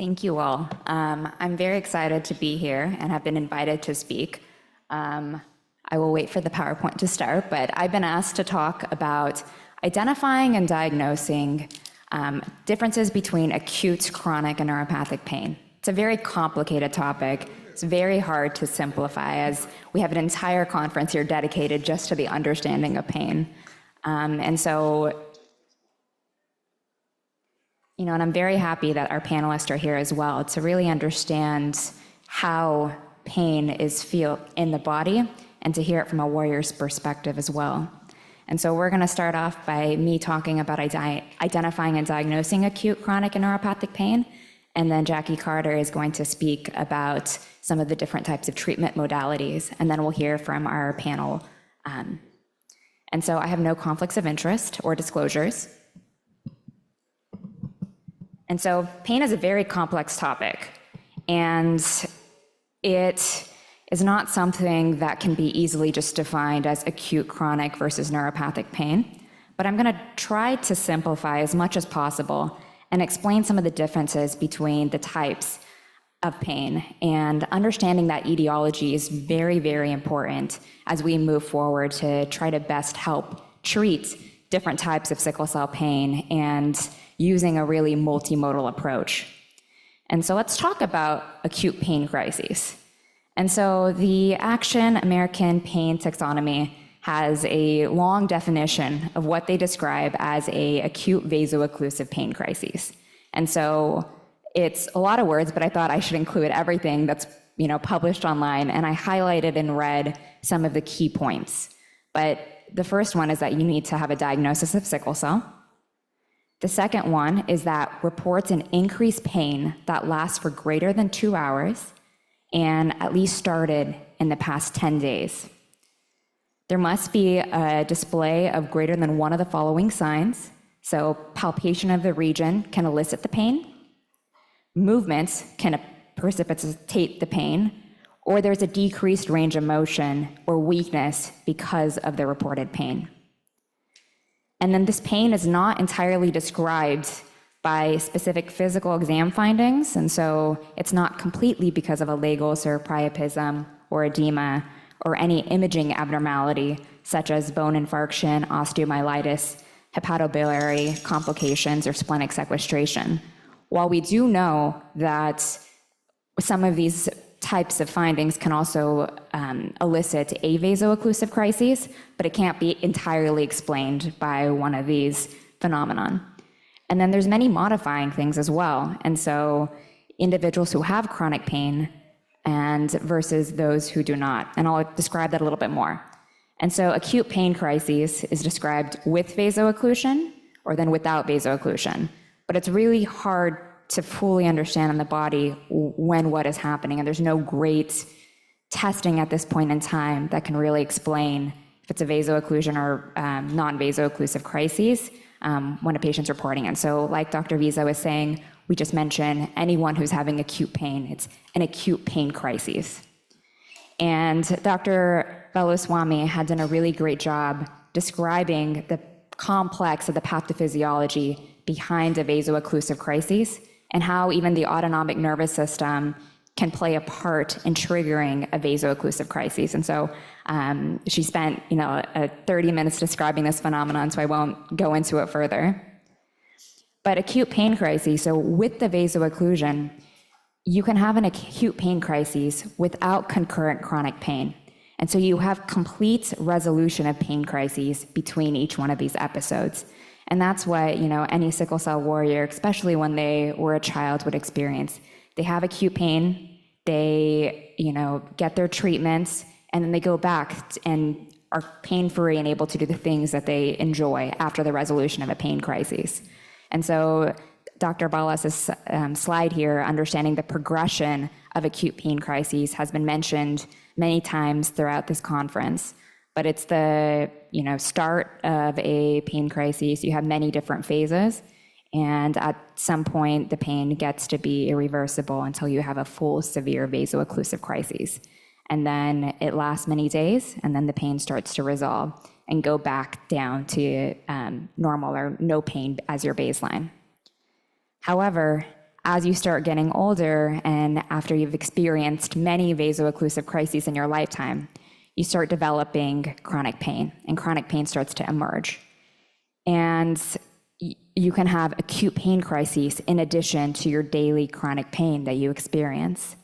Thank you all. I'm very excited to be here and have been invited to speak. I will wait for the PowerPoint to start, but I've been asked to talk about identifying and diagnosing differences between acute, chronic, and neuropathic pain. It's a very complicated topic. It's very hard to simplify, as we have an entire conference here dedicated just to the understanding of pain. And I'm very happy that our panelists are here as well to really understand how pain is felt in the body and to hear it from a warrior's perspective as well. And so we're going to start off by me talking about identifying and diagnosing acute, chronic, and neuropathic pain. And then Jackie Carter is going to speak about some of the different types of treatment modalities. And then we'll hear from our panel. And so I have no conflicts of interest or disclosures. And so pain is a very complex topic, and it is not something that can be easily just defined as acute, chronic versus neuropathic pain. But I'm going to try to simplify as much as possible and explain some of the differences between the types of pain. And understanding that etiology is very, very important as we move forward to try to best help treat different types of sickle cell pain and using a really multimodal approach. And so let's talk about acute pain crises. And so the Action American Pain Taxonomy has a long definition of what they describe as a acute vaso-occlusive pain crises. And so it's a lot of words, but I thought I should include everything that's published online, and I highlighted in red some of the key points. But the first one is that you need to have a diagnosis of sickle cell. The second one is that reports an increased pain that lasts for greater than 2 hours and at least started in the past 10 days. There must be a display of greater than one of the following signs. So palpation of the region can elicit the pain, movements can precipitate the pain, or there's a decreased range of motion or weakness because of the reported pain. And then this pain is not entirely described by specific physical exam findings, and so it's not completely because of a Lagos or priapism or edema or any imaging abnormality such as bone infarction, osteomyelitis, hepatobiliary complications, or splenic sequestration. While we do know that some of these types of findings can also elicit a vaso-occlusive crises, but it can't be entirely explained by one of these phenomenon. And then there's many modifying things as well. And so individuals who have chronic pain and versus those who do not. And I'll describe that a little bit more. And so acute pain crises is described with vaso-occlusion or then without vaso-occlusion. But it's really hard to fully understand in the body when what is happening. And there's no great testing at this point in time that can really explain if it's a vaso-occlusion or non-vaso-occlusive crises when a patient's reporting. And so like Dr. Visa was saying, we just mentioned anyone who's having acute pain, it's an acute pain crisis. And Dr. Veluswamy had done a really great job describing the complex of the pathophysiology behind a vaso-occlusive crisis and how even the autonomic nervous system can play a part in triggering a vaso-occlusive crisis. And so she spent 30 minutes describing this phenomenon, so I won't go into it further. But acute pain crises, so with the vaso-occlusion, you can have an acute pain crisis without concurrent chronic pain. And so you have complete resolution of pain crises between each one of these episodes. And that's what, any sickle cell warrior, especially when they were a child, would experience. They have acute pain, they, get their treatments, and then they go back and are pain-free and able to do the things that they enjoy after the resolution of a pain crisis. And so Dr. Ballas' slide here, understanding the progression of acute pain crises, has been mentioned many times throughout this conference. But it's the start of a pain crisis. You have many different phases, and at some point the pain gets to be irreversible until you have a full severe vaso-occlusive crisis. And then it lasts many days, and then the pain starts to resolve and go back down to normal or no pain as your baseline. However, as you start getting older and after you've experienced many vaso-occlusive crises in your lifetime, you start developing chronic pain, and chronic pain starts to emerge. And you can have acute pain crises in addition to your daily chronic pain that you experience.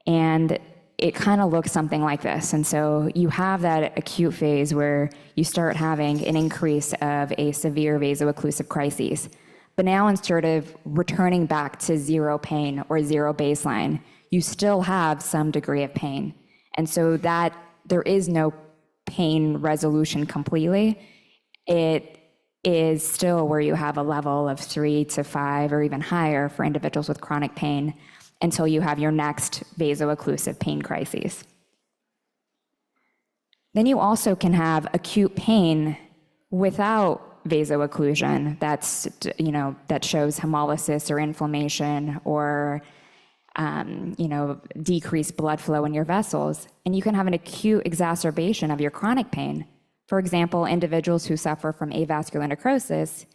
And it kind of looks something like this. And so you have that acute phase where you start having an increase of a severe vaso-occlusive crises. But now, instead of returning back to zero pain or zero baseline, you still have some degree of pain. And so that there is no pain resolution completely. It is still where you have a level of 3 to 5 or even higher for individuals with chronic pain until you have your next vaso-occlusive pain crises. Then you also can have acute pain without vaso-occlusion that shows hemolysis or inflammation or decreased blood flow in your vessels. And you can have an acute exacerbation of your chronic pain. For example, individuals who suffer from avascular necrosis,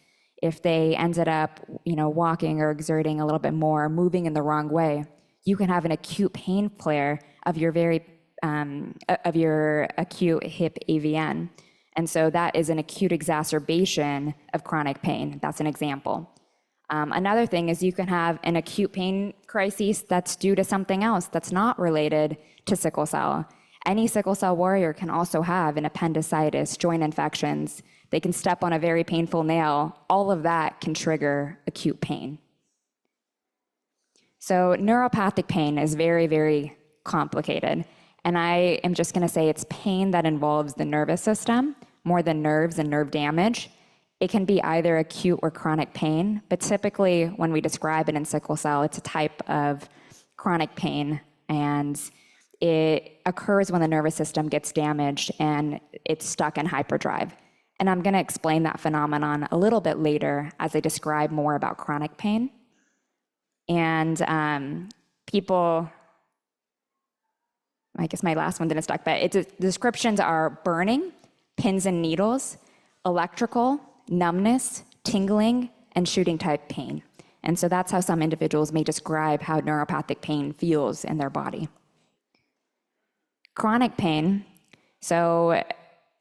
if they ended up, walking or exerting a little bit more, moving in the wrong way, you can have an acute pain flare of your acute hip AVN. And so that is an acute exacerbation of chronic pain. That's an example. Another thing is you can have an acute pain crisis that's due to something else that's not related to sickle cell. Any sickle cell warrior can also have an appendicitis, joint infections. They can step on a very painful nail. All of that can trigger acute pain. So neuropathic pain is very, very complicated. And I am just going to say it's pain that involves the nervous system more than nerves and nerve damage. It can be either acute or chronic pain, but typically when we describe it in sickle cell, it's a type of chronic pain, and it occurs when the nervous system gets damaged and it's stuck in hyperdrive. And I'm going to explain that phenomenon a little bit later as I describe more about chronic pain. And people, I guess my last one didn't stuck, but the descriptions are burning, pins and needles, electrical, numbness, tingling, and shooting type pain. And so that's how some individuals may describe how neuropathic pain feels in their body. Chronic pain, so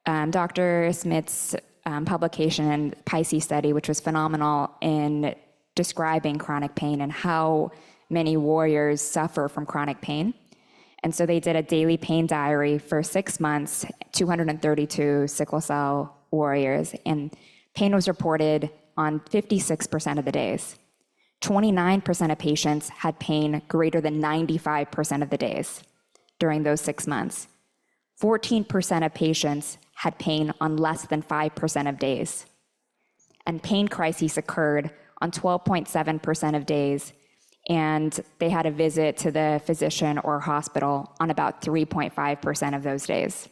Dr. Smith's publication and Pisces study, which was phenomenal in describing chronic pain and how many warriors suffer from chronic pain. And so they did a daily pain diary for 6 months, 232 sickle cell warriors, and pain was reported on 56% of the days. 29% of patients had pain greater than 95% of the days during those 6 months. 14% of patients had pain on less than 5% of days. And pain crises occurred on 12.7% of days, and they had a visit to the physician or hospital on about 3.5% of those days.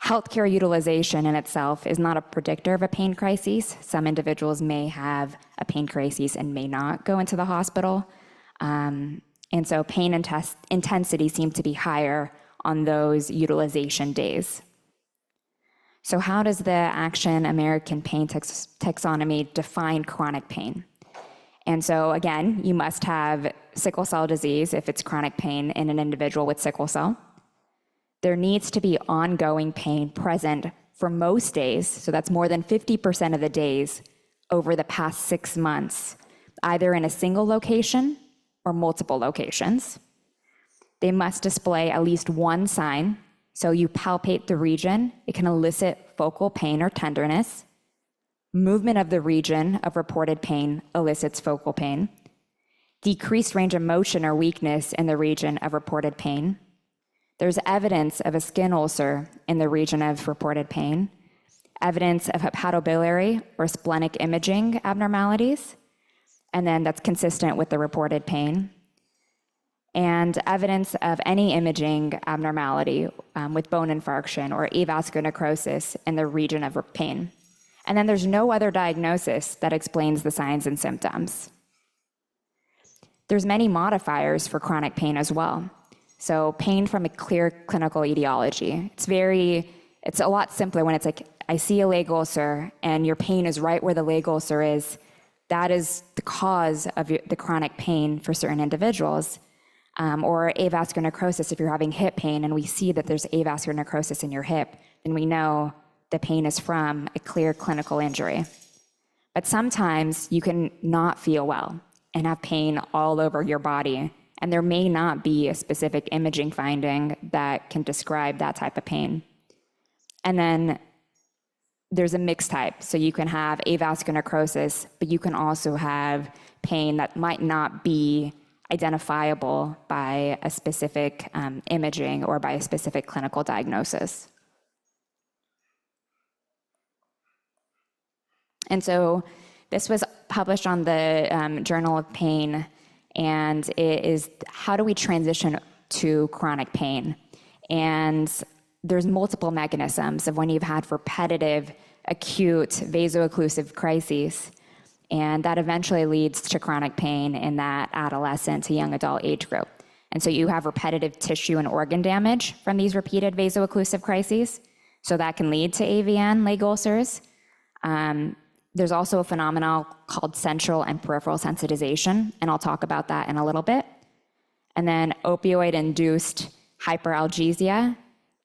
Healthcare utilization in itself is not a predictor of a pain crisis. Some individuals may have a pain crisis and may not go into the hospital. And so pain intensity seemed to be higher on those utilization days. So how does the Action American Pain Taxonomy define chronic pain? And so again, you must have sickle cell disease if it's chronic pain in an individual with sickle cell. There needs to be ongoing pain present for most days, so that's more than 50% of the days over the past 6 months, either in a single location or multiple locations. They must display at least one sign, so you palpate the region. It can elicit focal pain or tenderness. Movement of the region of reported pain elicits focal pain. Decreased range of motion or weakness in the region of reported pain. There's evidence of a skin ulcer in the region of reported pain, evidence of hepatobiliary or splenic imaging abnormalities, and then that's consistent with the reported pain, and evidence of any imaging abnormality with bone infarction or avascular necrosis in the region of pain. And then there's no other diagnosis that explains the signs and symptoms. There's many modifiers for chronic pain as well. So pain from a clear clinical etiology. It's a lot simpler when it's like, I see a leg ulcer and your pain is right where the leg ulcer is. that is the cause of the chronic pain for certain individuals. Or avascular necrosis, if you're having hip pain and we see that there's avascular necrosis in your hip, then we know the pain is from a clear clinical injury. But sometimes you can not feel well and have pain all over your body, and there may not be a specific imaging finding that can describe that type of pain. And then there's a mixed type. So you can have avascular necrosis, but you can also have pain that might not be identifiable by a specific imaging or by a specific clinical diagnosis. And so this was published on the Journal of Pain, and it is how do we transition to chronic pain? And there's multiple mechanisms of when you've had repetitive, acute vaso-occlusive crises, and that eventually leads to chronic pain in that adolescent to young adult age group. And so you have repetitive tissue and organ damage from these repeated vaso-occlusive crises, so that can lead to AVN, leg ulcers. There's also a phenomenon called central and peripheral sensitization, and I'll talk about that in a little bit. And then opioid-induced hyperalgesia,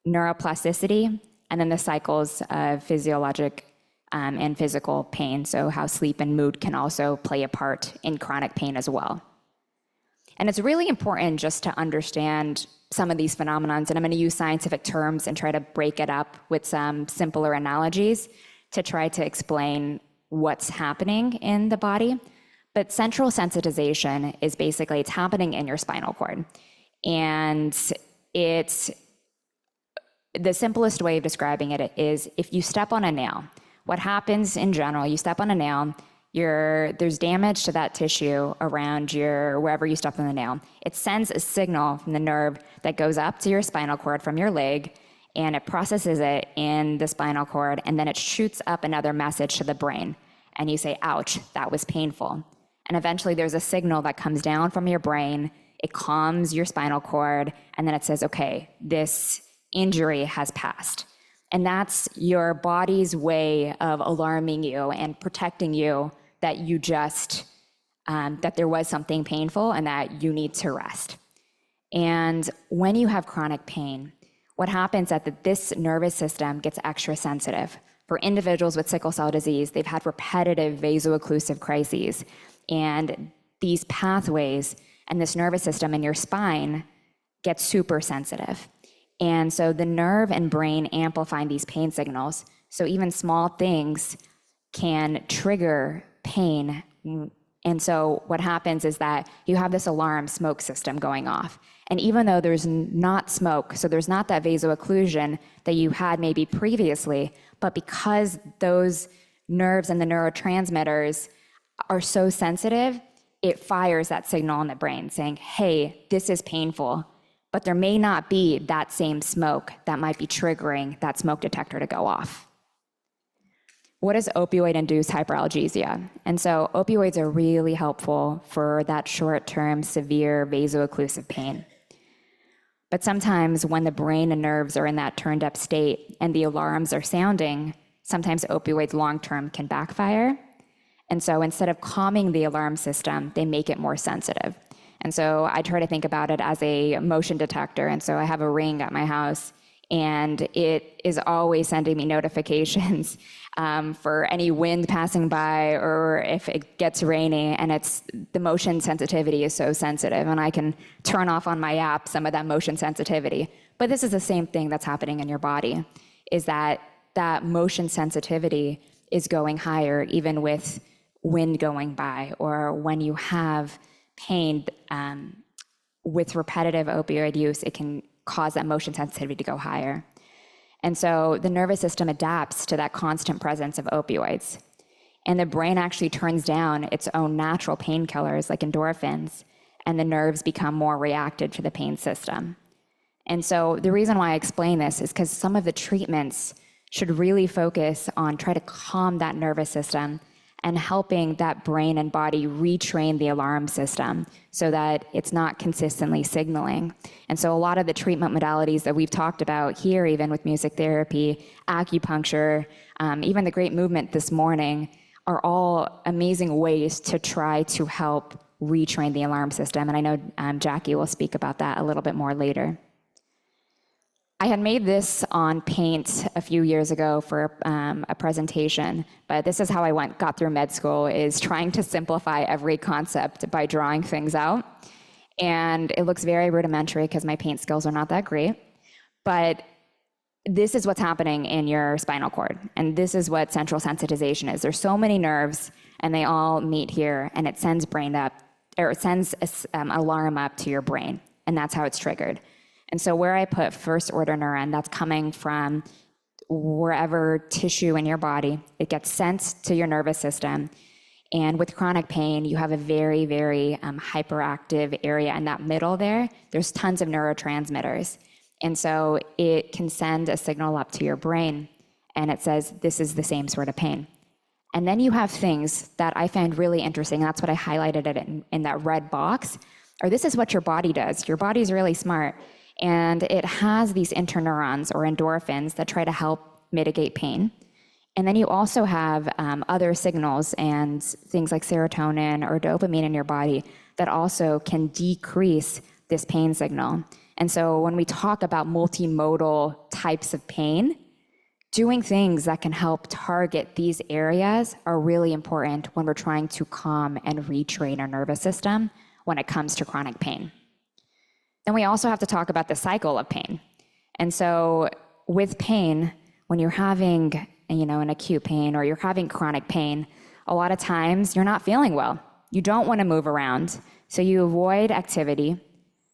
neuroplasticity, and then the cycles of physiologic and physical pain, so how sleep and mood can also play a part in chronic pain as well. And it's really important just to understand some of these phenomena, and I'm going to use scientific terms and try to break it up with some simpler analogies to try to explain what's happening in the body. But central sensitization is basically, it's happening in your spinal cord. And it's, the simplest way of describing it is if you step on a nail, what happens in general, you step on a nail, there's damage to that tissue around wherever you step on the nail. It sends a signal from the nerve that goes up to your spinal cord from your leg, and it processes it in the spinal cord, and then it shoots up another message to the brain. And you say, ouch, that was painful. And eventually there's a signal that comes down from your brain, it calms your spinal cord, and then it says, okay, this injury has passed. And that's your body's way of alarming you and protecting you that you just, that there was something painful and that you need to rest. And when you have chronic pain, what happens is that this nervous system gets extra sensitive. For individuals with sickle cell disease, they've had repetitive vaso-occlusive crises, and these pathways and this nervous system in your spine get super sensitive. And so the nerve and brain amplify these pain signals. So even small things can trigger pain. And so what happens is that you have this alarm smoke system going off. And even though there's not smoke, so there's not that vaso-occlusion that you had maybe previously, but because those nerves and the neurotransmitters are so sensitive, it fires that signal in the brain saying, hey, this is painful, but there may not be that same smoke that might be triggering that smoke detector to go off. What is opioid-induced hyperalgesia? And so opioids are really helpful for that short-term severe vaso-occlusive pain. But sometimes when the brain and nerves are in that turned up state and the alarms are sounding, sometimes opioids long-term can backfire. And so instead of calming the alarm system, they make it more sensitive. And so I try to think about it as a motion detector. And so I have a Ring at my house, and it is always sending me notifications for any wind passing by or if it gets rainy, and the motion sensitivity is so sensitive, and I can turn off on my app some of that motion sensitivity. But this is the same thing that's happening in your body, is that motion sensitivity is going higher even with wind going by, or when you have pain with repetitive opioid use, it can cause that motion sensitivity to go higher. And so the nervous system adapts to that constant presence of opioids. And the brain actually turns down its own natural painkillers like endorphins, and the nerves become more reactive to the pain system. And so the reason why I explain this is because some of the treatments should really focus on try to calm that nervous system and helping that brain and body retrain the alarm system so that it's not consistently signaling. And so a lot of the treatment modalities that we've talked about here, even with music therapy, acupuncture, even the great movement this morning, are all amazing ways to try to help retrain the alarm system. And I know Jackie will speak about that a little bit more later. I had made this on Paint a few years ago for a presentation, but this is how I got through med school, is trying to simplify every concept by drawing things out. And it looks very rudimentary because my paint skills are not that great, but this is what's happening in your spinal cord. And this is what central sensitization is. There's so many nerves and they all meet here, and it sends it sends alarm up to your brain, and that's how it's triggered. And so where I put first order neuron, that's coming from wherever tissue in your body, it gets sent to your nervous system. And with chronic pain, you have a very, very hyperactive area in that middle there. There's tons of neurotransmitters. And so it can send a signal up to your brain, and it says, this is the same sort of pain. And then you have things that I find really interesting. That's what I highlighted it in that red box, or this is what your body does. Your body's really smart. And it has these interneurons or endorphins that try to help mitigate pain. And then you also have other signals and things like serotonin or dopamine in your body that also can decrease this pain signal. And so when we talk about multimodal types of pain, doing things that can help target these areas are really important when we're trying to calm and retrain our nervous system when it comes to chronic pain. Then we also have to talk about the cycle of pain. And so with pain, when you're having, an acute pain or you're having chronic pain, a lot of times you're not feeling well. You don't want to move around, so you avoid activity.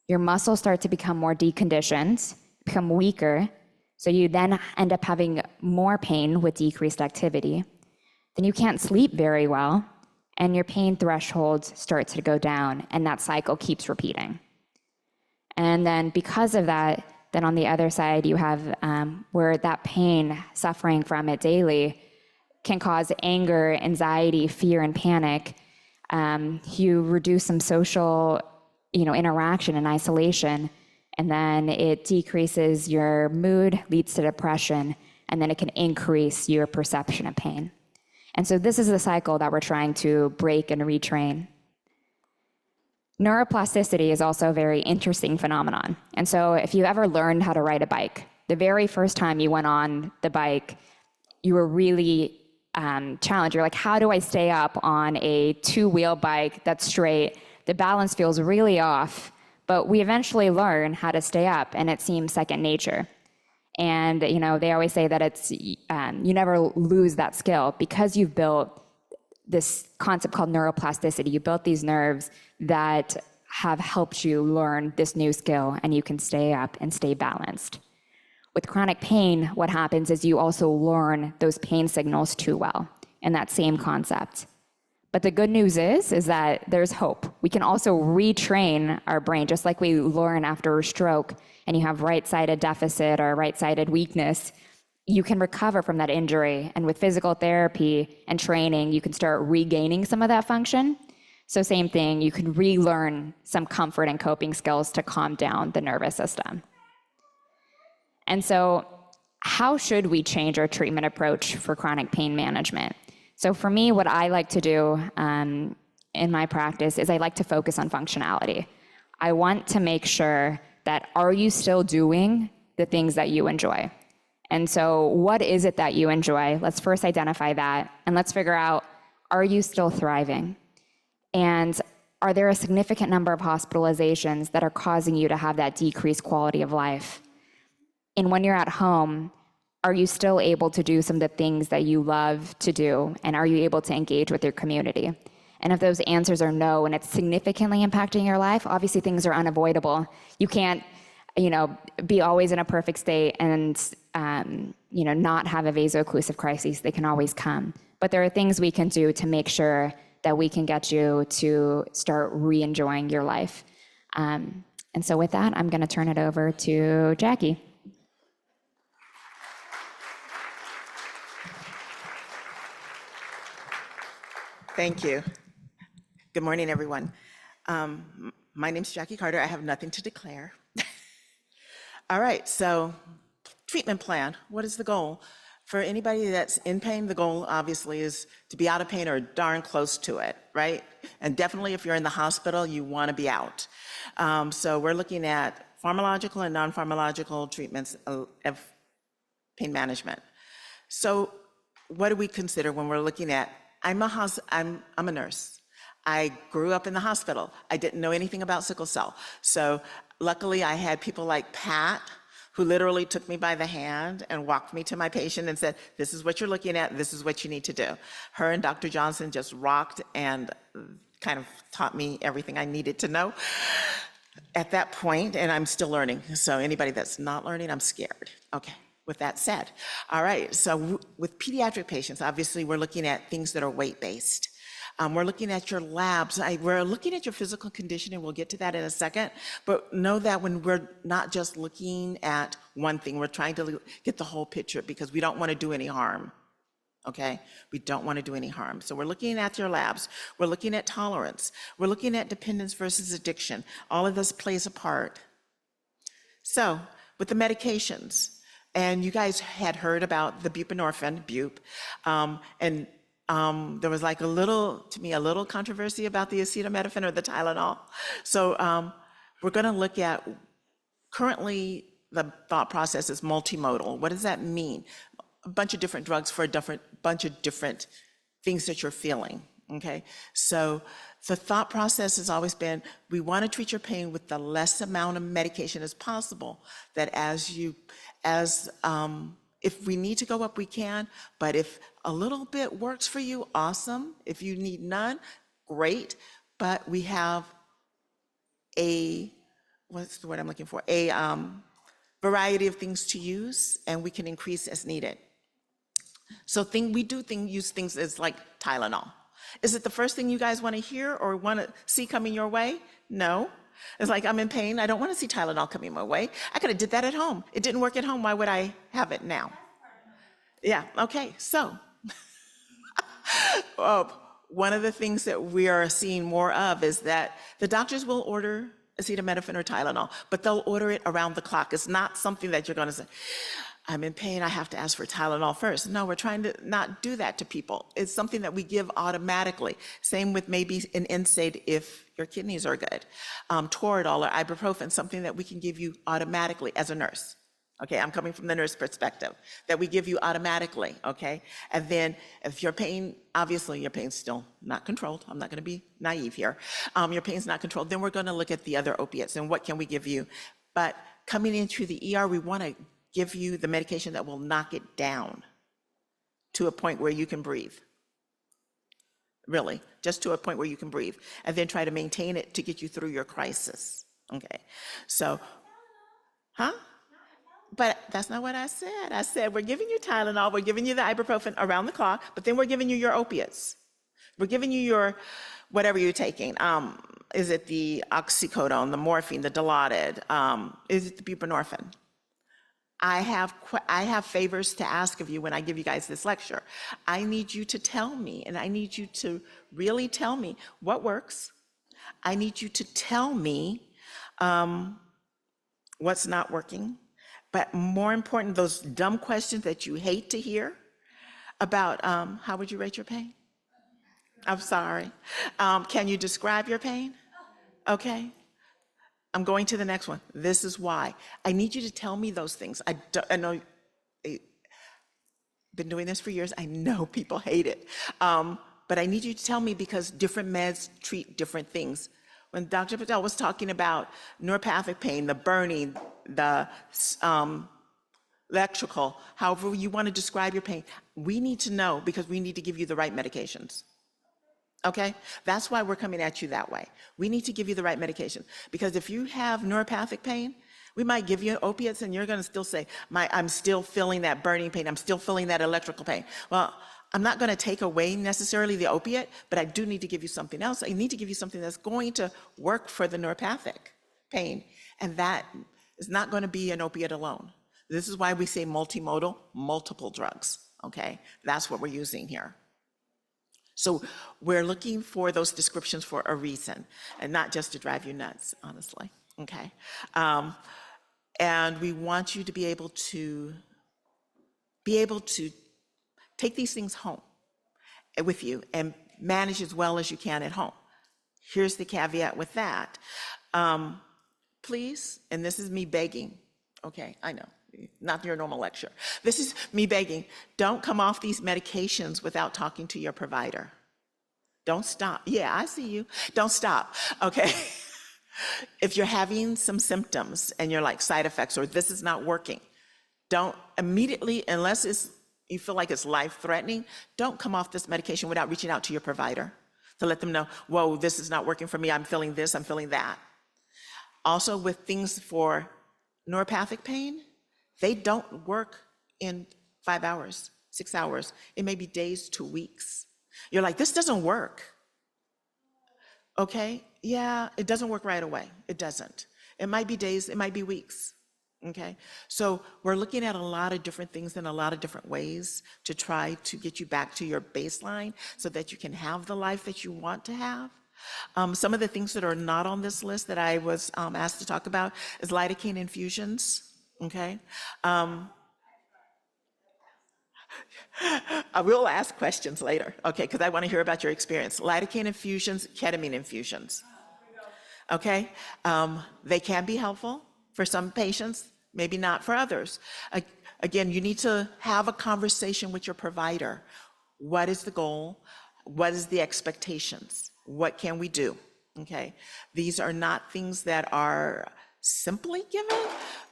Your muscles start to become more deconditioned, become weaker, so you then end up having more pain with decreased activity. Then you can't sleep very well, and your pain thresholds start to go down, and that cycle keeps repeating. And then because of that, then on the other side, you have where that pain, suffering from it daily, can cause anger, anxiety, fear, and panic. You reduce some social, interaction and isolation, and then it decreases your mood, leads to depression, and then it can increase your perception of pain. And so this is the cycle that we're trying to break and retrain. Neuroplasticity is also a very interesting phenomenon. And so if you ever learned how to ride a bike, the very first time you went on the bike, you were really challenged. You're like, how do I stay up on a two-wheel bike that's straight? The balance feels really off, but we eventually learn how to stay up, and it seems second nature. And they always say that it's you never lose that skill because you've built this concept called neuroplasticity. You built these nerves that have helped you learn this new skill, and you can stay up and stay balanced. With chronic pain, what happens is you also learn those pain signals too well, in that same concept. But the good news is that there's hope. We can also retrain our brain, just like we learn after a stroke, and you have right-sided deficit or right-sided weakness. You can recover from that injury, and with physical therapy and training, you can start regaining some of that function. So same thing, you can relearn some comfort and coping skills to calm down the nervous system. And so how should we change our treatment approach for chronic pain management? So for me, what I like to do in my practice is I like to focus on functionality. I want to make sure that, are you still doing the things that you enjoy? And so what is it that you enjoy? Let's first identify that, and let's figure out, are you still thriving? And are there a significant number of hospitalizations that are causing you to have that decreased quality of life? And when you're at home, are you still able to do some of the things that you love to do? And are you able to engage with your community? And if those answers are no, and it's significantly impacting your life, obviously things are unavoidable. You can't, be always in a perfect state and, not have a vaso-occlusive crisis. They can always come. But there are things we can do to make sure that we can get you to start re-enjoying your life. And so with that, I'm going to turn it over to Jackie. Thank you. Good morning, everyone. My name's Jackie Carter. I have nothing to declare. All right, so treatment plan. What is the goal? For anybody that's in pain, the goal obviously is to be out of pain or darn close to it, right? And definitely if you're in the hospital, you want to be out. So we're looking at pharmacological and non-pharmacological treatments of pain management. So what do we consider when we're looking at, I'm a nurse. I grew up in the hospital. I didn't know anything about sickle cell. So luckily I had people like Pat, who literally took me by the hand and walked me to my patient and said, this is what you're looking at, this is what you need to do. Her and Dr. Johnson just rocked and kind of taught me everything I needed to know at that point, and I'm still learning. So anybody that's not learning, I'm scared. Okay, with that said. All right, so with pediatric patients, obviously we're looking at things that are weight-based. We're looking at your labs. We're looking at your physical condition, and we'll get to that in a second. But know that when we're not just looking at one thing, we're trying to get the whole picture because we don't want to do any harm. Okay? We don't want to do any harm. So we're looking at your labs. We're looking at tolerance. We're looking at dependence versus addiction. All of this plays a part. So with the medications, and you guys had heard about the buprenorphine, bup, there was like a little controversy about the acetaminophen or the Tylenol. So we're going to look at, currently the thought process is multimodal. What does that mean? A bunch of different drugs for a bunch of different things that you're feeling, okay? So the thought process has always been, we want to treat your pain with the less amount of medication as possible, that if we need to go up, we can, but if a little bit works for you, awesome. If you need none, great. But we have what's the word I'm looking for? A variety of things to use, and we can increase as needed. So use things as like Tylenol. Is it the first thing you guys want to hear or want to see coming your way? No. It's like, I'm in pain. I don't want to see Tylenol coming my way. I could have did that at home. It didn't work at home. Why would I have it now? Yeah, okay, so one of the things that we are seeing more of is that the doctors will order acetaminophen or Tylenol, but they'll order it around the clock. It's not something that you're going to say, I'm in pain, I have to ask for Tylenol first. No, we're trying to not do that to people. It's something that we give automatically. Same with maybe an NSAID if your kidneys are good. Toradol or ibuprofen, something that we can give you automatically as a nurse. Okay, I'm coming from the nurse perspective, that we give you automatically, okay? And then if your pain, obviously your pain's still not controlled, I'm not gonna be naive here, your pain's not controlled, then we're gonna look at the other opiates and what can we give you. But coming into the ER, we wanna give you the medication that will knock it down to a point where you can breathe. Really, just to a point where you can breathe. And then try to maintain it to get you through your crisis, okay? So, But that's not what I said. I said, we're giving you Tylenol, we're giving you the ibuprofen around the clock, but then we're giving you your opiates. We're giving you your, whatever you're taking. Is it the oxycodone, the morphine, the Dilaudid? Is it the buprenorphine? I have favors to ask of you when I give you guys this lecture. I need you to tell me, and I need you to really tell me what works. I need you to tell me what's not working. But more important, those dumb questions that you hate to hear about how would you rate your pain? I'm sorry. Can you describe your pain? Okay. I'm going to the next one. This is why. I need you to tell me those things. I know, I've been doing this for years. I know people hate it. But I need you to tell me because different meds treat different things. When Dr. Patel was talking about neuropathic pain, the burning, the electrical, however you want to describe your pain, we need to know because we need to give you the right medications. Okay? That's why we're coming at you that way. We need to give you the right medication because if you have neuropathic pain, we might give you opiates and you're going to still say, I'm still feeling that burning pain. I'm still feeling that electrical pain. Well, I'm not going to take away necessarily the opiate, but I do need to give you something else. I need to give you something that's going to work for the neuropathic pain. And that is not going to be an opiate alone. This is why we say multimodal, multiple drugs, okay? That's what we're using here. So we're looking for those descriptions for a reason, and not just to drive you nuts, honestly, okay? And we want you to be able to be able to take these things home with you and manage as well as you can at home. Here's the caveat with that. Please, and this is me begging, okay, I know, not your normal lecture. This is me begging, don't come off these medications without talking to your provider. Don't stop. Yeah, I see you. Don't stop, okay? If you're having some symptoms and you're like side effects or this is not working, don't immediately, unless you feel like it's life-threatening, don't come off this medication without reaching out to your provider to let them know, whoa, this is not working for me, I'm feeling this, I'm feeling that. Also with things for neuropathic pain, they don't work in 5 hours, 6 hours. It may be days to weeks. You're like, this doesn't work. Okay, yeah, it doesn't work right away. It doesn't. It might be days, it might be weeks. Okay, so we're looking at a lot of different things in a lot of different ways to try to get you back to your baseline so that you can have the life that you want to have. Some of the things that are not on this list that I was asked to talk about is lidocaine infusions. Okay, I will ask questions later, okay, because I want to hear about your experience. Lidocaine infusions, ketamine infusions. Okay, they can be helpful for some patients, maybe not for others. Again, you need to have a conversation with your provider. What is the goal? What is the expectations? What can we do? Okay, these are not things that are simply given,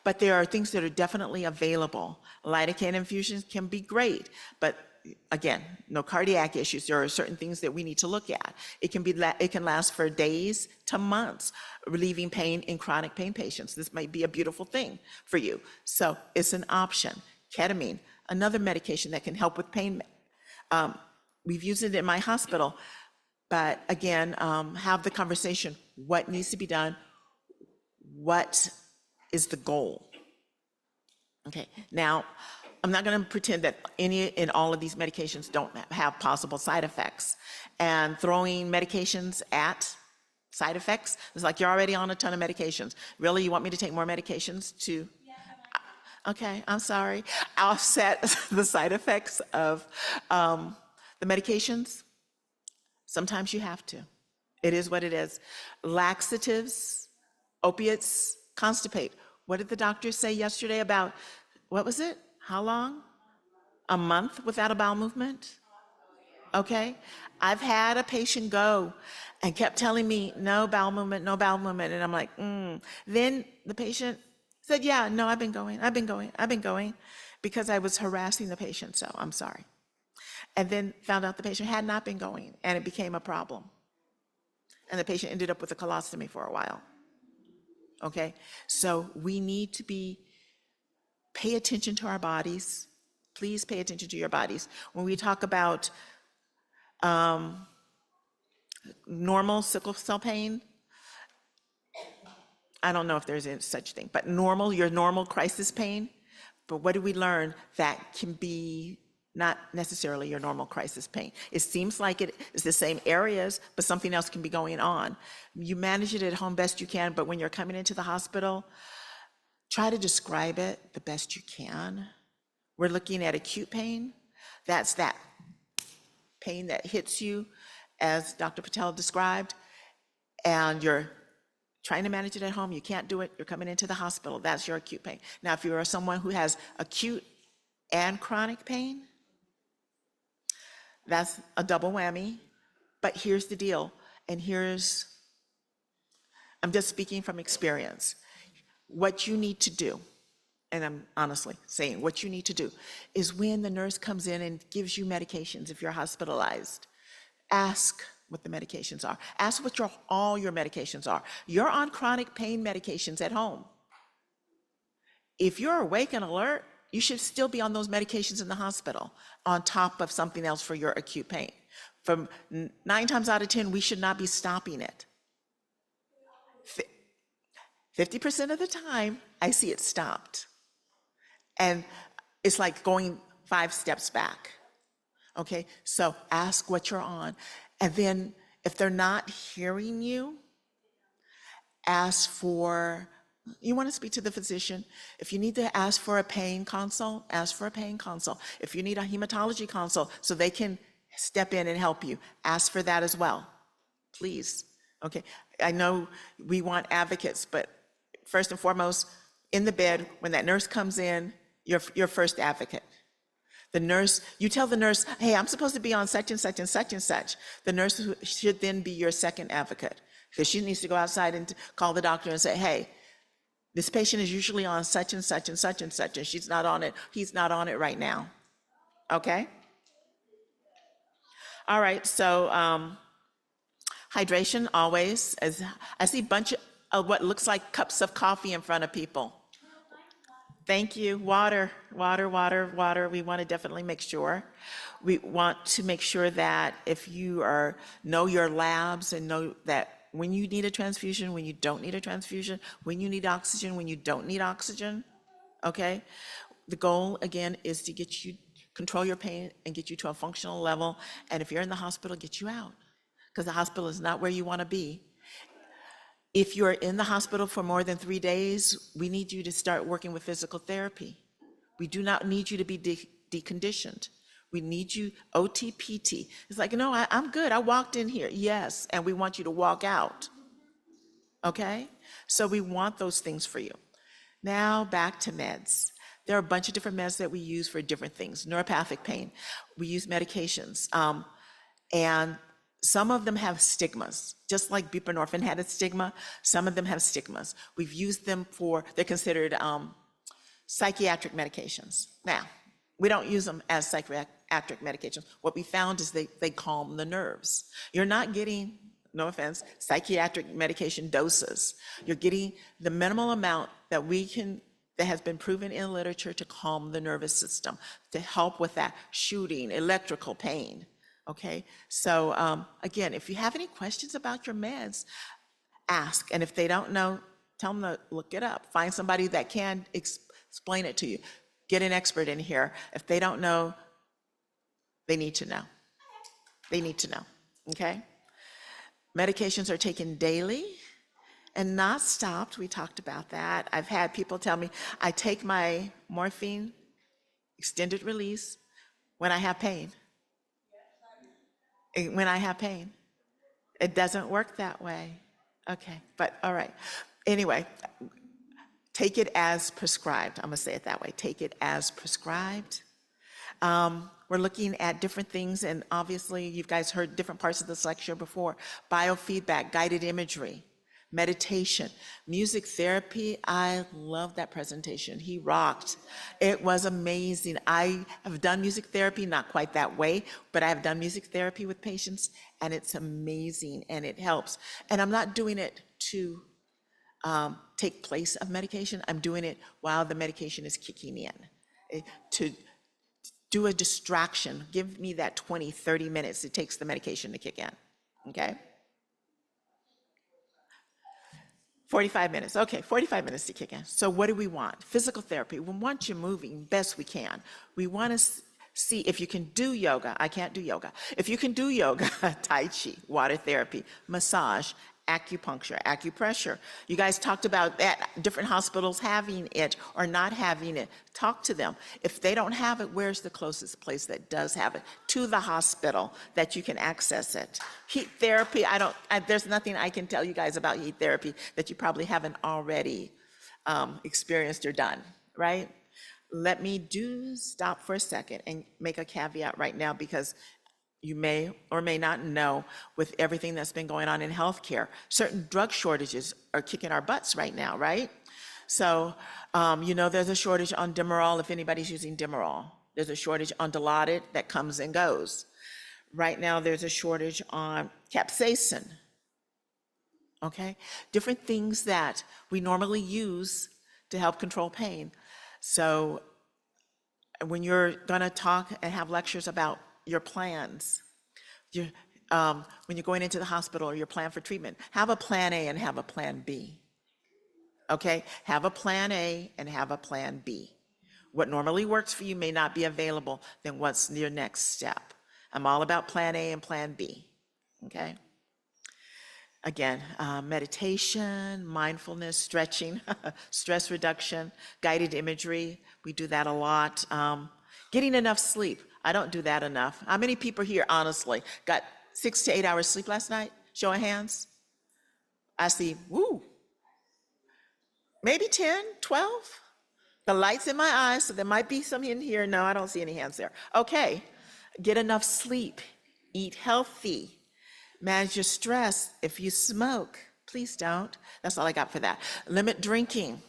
but there are things that are definitely available. Lidocaine infusions can be great, but again, no cardiac issues. There are certain things that we need to look at. It can last for days to months, relieving pain in chronic pain patients. This might be a beautiful thing for you. So it's an option. Ketamine, another medication that can help with pain. We've used it in my hospital, but again, have the conversation. What needs to be done? What is the goal? Okay, now, I'm not going to pretend that any and all of these medications don't have possible side effects. And throwing medications at side effects is like you're already on a ton of medications. Really, you want me to take more medications to, okay, I'm sorry, offset the side effects of the medications? Sometimes you have to. It is what it is. Laxatives, opiates, constipate. What did the doctor say yesterday about, what was it? How long? A month without a bowel movement? Okay. I've had a patient go and kept telling me, no bowel movement, no bowel movement. And I'm like, Then the patient said, yeah, no, I've been going, because I was harassing the patient. So I'm sorry. And then found out the patient had not been going and it became a problem. And the patient ended up with a colostomy for a while. Okay. So we need to pay attention to our bodies. Please pay attention to your bodies. When we talk about normal sickle cell pain, I don't know if there's any such thing, but your normal crisis pain, but what do we learn that can be not necessarily your normal crisis pain? It seems like it is the same areas, but something else can be going on. You manage it at home best you can, but when you're coming into the hospital, try to describe it the best you can. We're looking at acute pain. That's that pain that hits you, as Dr. Patel described, and you're trying to manage it at home. You can't do it. You're coming into the hospital. That's your acute pain. Now, if you're someone who has acute and chronic pain, that's a double whammy. But here's the deal, and I'm just speaking from experience. What you need to do, and I'm honestly saying what you need to do, is when the nurse comes in and gives you medications, if you're hospitalized, ask what the medications are. Ask what all your medications are. You're on chronic pain medications at home. If you're awake and alert, you should still be on those medications in the hospital on top of something else for your acute pain. From 9 times out of 10, we should not be stopping it. 50% of the time, I see it stopped. And it's like going 5 steps back. Okay, so ask what you're on. And then if they're not hearing you, ask for You want to speak to the physician. If you need to ask for a pain consult, ask for a pain consult. If you need a hematology consult so they can step in and help you, ask for that as well, please. Okay, I know we want advocates, but first and foremost, in the bed, when that nurse comes in, you're first advocate. The nurse, you tell the nurse, hey, I'm supposed to be on such and such and such and such. The nurse should then be your second advocate, because she needs to go outside and call the doctor and say, hey, this patient is usually on such and such and such and such, and she's not on it, he's not on it right now. Okay? All right, so hydration always, as I see a bunch of what looks like cups of coffee in front of people. Thank you. Water, water, water, water. We want to definitely make sure. We want to make sure that if you know your labs and know that when you need a transfusion, when you don't need a transfusion, when you need oxygen, when you don't need oxygen, okay? The goal, again, is to get you, control your pain and get you to a functional level. And if you're in the hospital, get you out, because the hospital is not where you want to be. If you're in the hospital for more than 3 days, we need you to start working with physical therapy. We do not need you to be deconditioned. We need you OT, PT. It's like, no, I'm good. I walked in here. Yes, and we want you to walk out. Okay? So we want those things for you. Now back to meds. There are a bunch of different meds that we use for different things. Neuropathic pain, we use medications. And some of them have stigmas, just like buprenorphine had a stigma. Some of them have stigmas. We've used them they're considered psychiatric medications. Now, we don't use them as psychiatric medications. What we found is they calm the nerves. You're not getting, no offense, psychiatric medication doses. You're getting the minimal amount that has been proven in literature to calm the nervous system, to help with that shooting, electrical pain. Okay, so again, if you have any questions about your meds, ask. And if they don't know, tell them to look it up. Find somebody that can explain it to you. Get an expert in here. If they don't know, they need to know. They need to know, okay? Medications are taken daily and not stopped. We talked about that. I've had people tell me, I take my morphine, extended release, when I have pain. When I have pain. It doesn't work that way. Okay, but all right. Anyway, take it as prescribed. I'm gonna say it that way. Take it as prescribed. We're looking at different things, and obviously you guys heard different parts of this lecture before. Biofeedback, guided imagery, meditation, music therapy. I love that presentation. He rocked. It was amazing. I have done music therapy, not quite that way, but I have done music therapy with patients, and it's amazing, and it helps. And I'm not doing it to take place of medication. I'm doing it while the medication is kicking in, to do a distraction. Give me that 20, 30 minutes it takes the medication to kick in, okay? 45 minutes, okay, 45 minutes to kick in. So what do we want? Physical therapy, we want you moving best we can. We want to see if you can do yoga. I can't do yoga. If you can do yoga, Tai Chi, water therapy, massage, acupuncture, acupressure. You guys talked about that, different hospitals having it or not having it. Talk to them. If they don't have it, where's the closest place that does have it? To the hospital that you can access it. Heat therapy, there's nothing I can tell you guys about heat therapy that you probably haven't already experienced or done, right? Let me stop for a second and make a caveat right now, because you may or may not know, with everything that's been going on in healthcare, certain drug shortages are kicking our butts right now, right? So, there's a shortage on Demerol if anybody's using Demerol. There's a shortage on Dilaudid that comes and goes. Right now, there's a shortage on capsaicin, okay? Different things that we normally use to help control pain. So when you're gonna talk and have lectures about your plans, when you're going into the hospital or your plan for treatment, have a plan A and have a plan B, okay? Have a plan A and have a plan B. What normally works for you may not be available, then what's your next step? I'm all about plan A and plan B, okay? Again, meditation, mindfulness, stretching, stress reduction, guided imagery. We do that a lot. Getting enough sleep. I don't do that enough. How many people here, honestly, got 6 to 8 hours sleep last night? Show of hands. I see, woo, maybe 10, 12. The light's in my eyes, so there might be some in here. No, I don't see any hands there. Okay, get enough sleep, eat healthy, manage your stress. If you smoke, please don't. That's all I got for that. Limit drinking.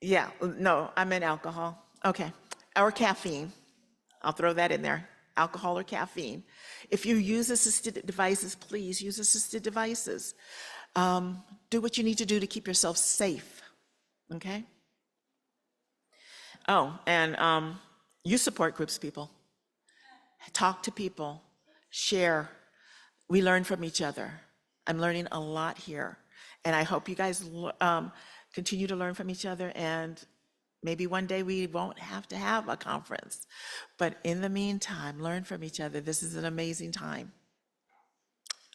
Yeah, no, I meant alcohol. Okay, or caffeine. I'll throw that in there, alcohol or caffeine. If you use assisted devices, please use assisted devices. Do what you need to do to keep yourself safe, okay? Oh, and use support groups, people. Talk to people, share. We learn from each other. I'm learning a lot here. And I hope you guys continue to learn from each other, and maybe one day we won't have to have a conference. But in the meantime, learn from each other. This is an amazing time.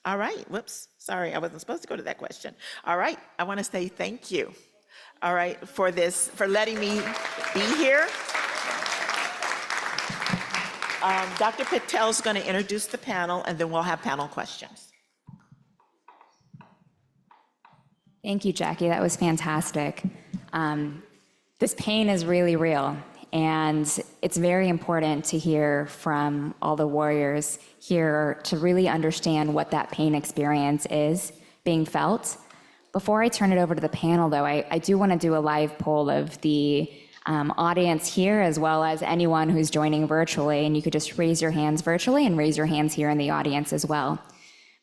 All right, whoops, sorry, I wasn't supposed to go to that question. All right, I want to say thank you, all right, for this, for letting me be here. Dr. Patel's going to introduce the panel, and then we'll have panel questions. Thank you, Jackie. That was fantastic. This pain is really real, and it's very important to hear from all the warriors here to really understand what that pain experience is being felt. Before I turn it over to the panel, though, I do want to do a live poll of the audience here, as well as anyone who's joining virtually, and you could just raise your hands virtually and raise your hands here in the audience as well.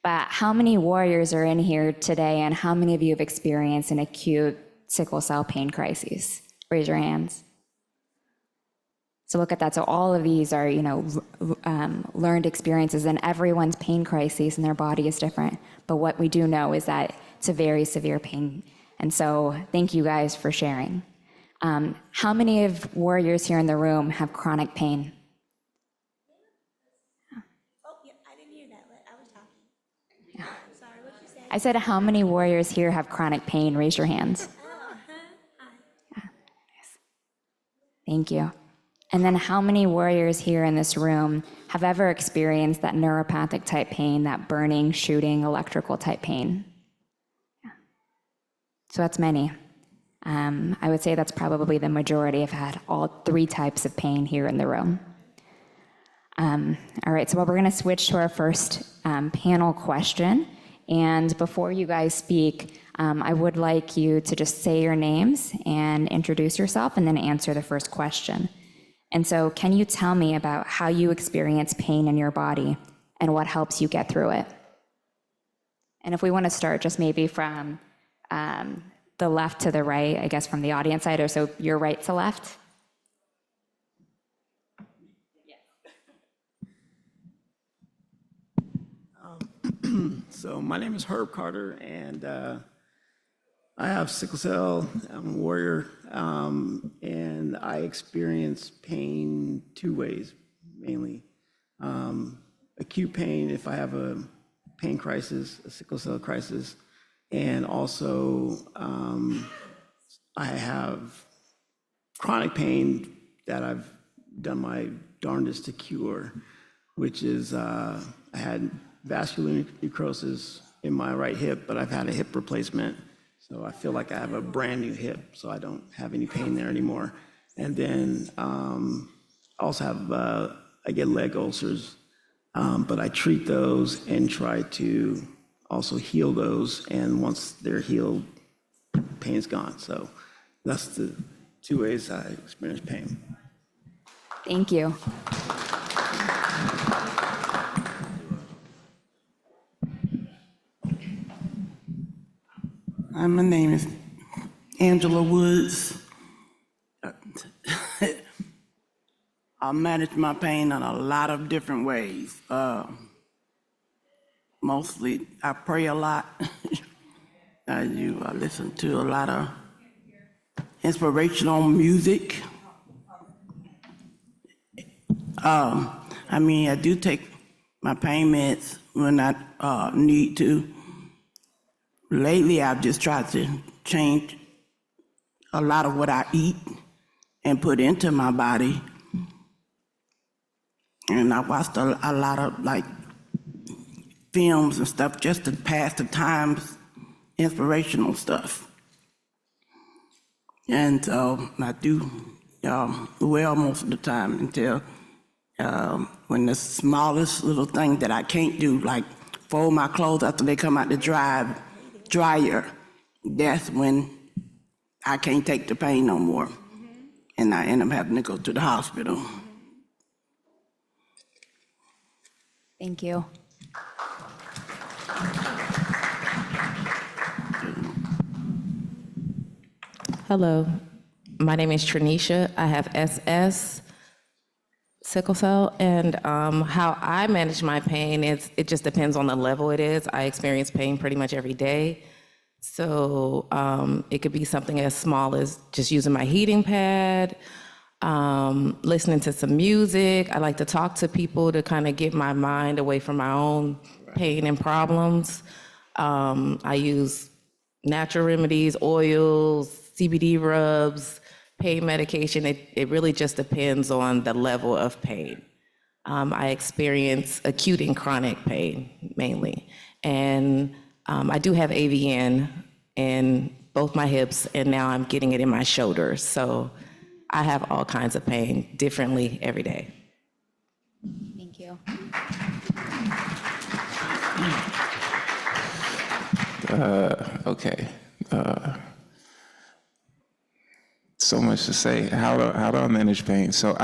But how many warriors are in here today, and how many of you have experienced an acute sickle cell pain crisis? Raise your hands. So look at that. So all of these are, learned experiences, and everyone's pain crisis in their body is different. But what we do know is that it's a very severe pain. And so thank you guys for sharing. How many of warriors here in the room have chronic pain? Oh, yeah, I didn't hear that. I was talking. Yeah. I'm sorry, what did you say? I said, how many warriors here have chronic pain? Raise your hands. Yeah. Nice. Thank you. And then how many warriors here in this room have ever experienced that neuropathic type pain, that burning, shooting, electrical type pain? Yeah. So that's many. I would say that's probably the majority have had all 3 types of pain here in the room. All right, so we're going to switch to our first panel question. And before you guys speak, I would like you to just say your names and introduce yourself and then answer the first question. And so can you tell me about how you experience pain in your body and what helps you get through it? And if we want to start just maybe from the left to the right, I guess from the audience side, or so your right to left. So my name is Herb Carter, and I have sickle cell. I'm a warrior, and I experience pain 2 ways, mainly. Acute pain if I have a pain crisis, a sickle cell crisis, and also I have chronic pain that I've done my darndest to cure, which is I had vascular necrosis in my right hip, but I've had a hip replacement. So I feel like I have a brand new hip, so I don't have any pain there anymore. And then I also have, I get leg ulcers, but I treat those and try to also heal those. And once they're healed, pain's gone. So that's the 2 ways I experience pain. Thank you. My name is Angela Woods. I manage my pain in a lot of different ways. Mostly, I pray a lot. I listen to a lot of inspirational music. I do take my pain meds when I need to. Lately, I've just tried to change a lot of what I eat and put into my body. And I watched a lot of like films and stuff just to pass the times, inspirational stuff. And so I do well most of the time until when the smallest little thing that I can't do, like fold my clothes after they come out the dryer, that's when I can't take the pain no more. And I end up having to go to the hospital. Thank you. Hello, my name is Trinisha. I have SS, sickle cell, and how I manage my pain is it just depends on the level it is. I experience pain pretty much every day. So it could be something as small as just using my heating pad, listening to some music. I like to talk to people to kind of get my mind away from my own pain and problems. I use natural remedies, oils, CBD rubs, pain medication. It really just depends on the level of pain. I experience acute and chronic pain mainly. And I do have AVN in both my hips, and now I'm getting it in my shoulders. So I have all kinds of pain differently every day. Thank you. Okay. So much to say. How do I manage pain? So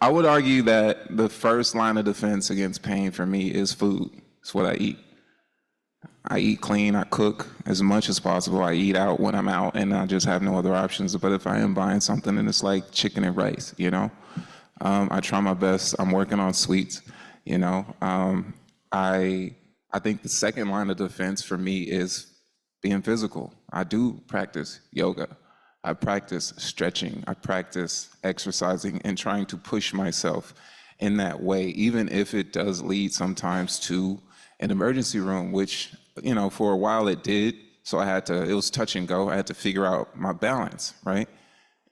I would argue that the first line of defense against pain for me is food. It's what I eat. I eat clean. I cook as much as possible. I eat out when I'm out, and I just have no other options. But if I am buying something, and it's like chicken and rice, you know, I try my best. I'm working on sweets, you know. I think the second line of defense for me is being physical. I do practice yoga. I practice stretching. I practice exercising and trying to push myself in that way, even if it does lead sometimes to an emergency room, which, you know, for a while it did. So it was touch and go. I had to figure out my balance, right?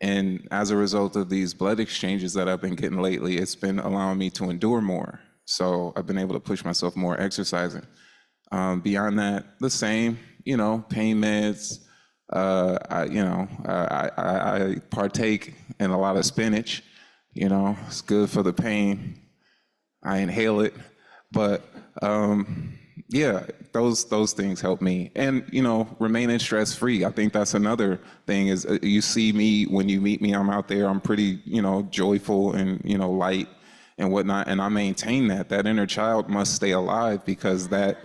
And as a result of these blood exchanges that I've been getting lately, it's been allowing me to endure more. So I've been able to push myself more exercising. Beyond that, the same, you know, pain meds. I partake in a lot of spinach. You know, it's good for the pain. I inhale it, but yeah, those things help me. And you know, remaining stress-free. I think that's another thing. Is you see me when you meet me, I'm out there. I'm pretty, you know, joyful and, you know, light and whatnot. And I maintain that. That inner child must stay alive, because that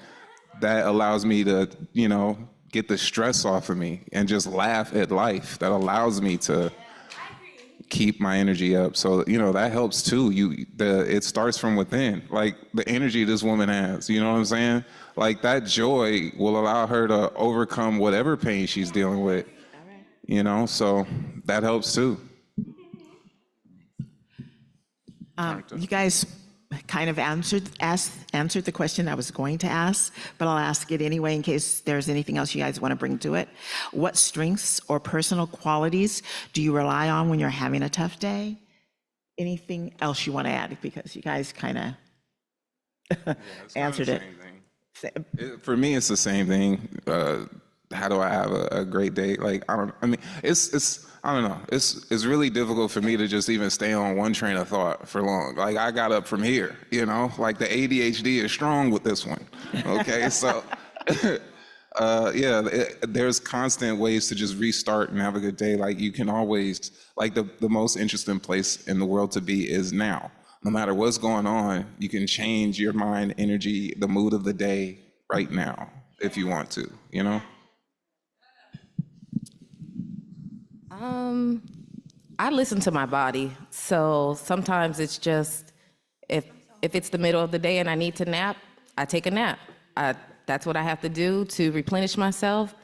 allows me to, you know, get the stress off of me and just laugh at life. That allows me to keep my energy up. So, you know, that helps too. It starts from within. Like the energy this woman has, you know what I'm saying? Like that joy will allow her to overcome whatever pain she's dealing with, you know? So that helps too. You guys kind of answered the question I was going to ask, but I'll ask it anyway in case there's anything else you guys want to bring to it. What strengths or personal qualities do you rely on when you're having a tough day? Anything else you want to add? Because you guys kind of answered it. For me, it's the same thing. How do I have a great day? Like, I don't know. It's really difficult for me to just even stay on one train of thought for long. Like, I got up from here, you know? Like, the ADHD is strong with this one, okay? So, there's constant ways to just restart and have a good day. Like, you can always, like, the most interesting place in the world to be is now. No matter what's going on, you can change your mind, energy, the mood of the day right now if you want to, you know? I listen to my body. So sometimes it's just, if it's the middle of the day and I need to nap, I take a nap. That's what I have to do to replenish myself,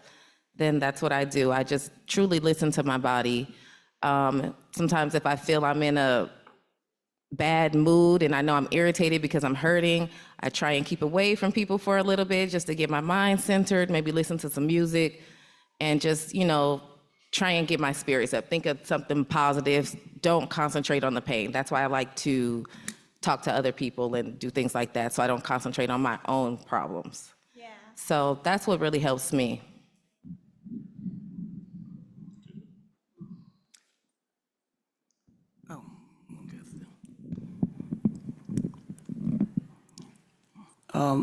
then that's what I do. I just truly listen to my body. Sometimes if I feel I'm in a bad mood and I know I'm irritated because I'm hurting, I try and keep away from people for a little bit just to get my mind centered, maybe listen to some music, and just, try and get my spirits up. Think of something positive. Don't concentrate on the pain. That's why I like to talk to other people and do things like that, so I don't concentrate on my own problems. Yeah. So that's what really helps me. Oh, okay.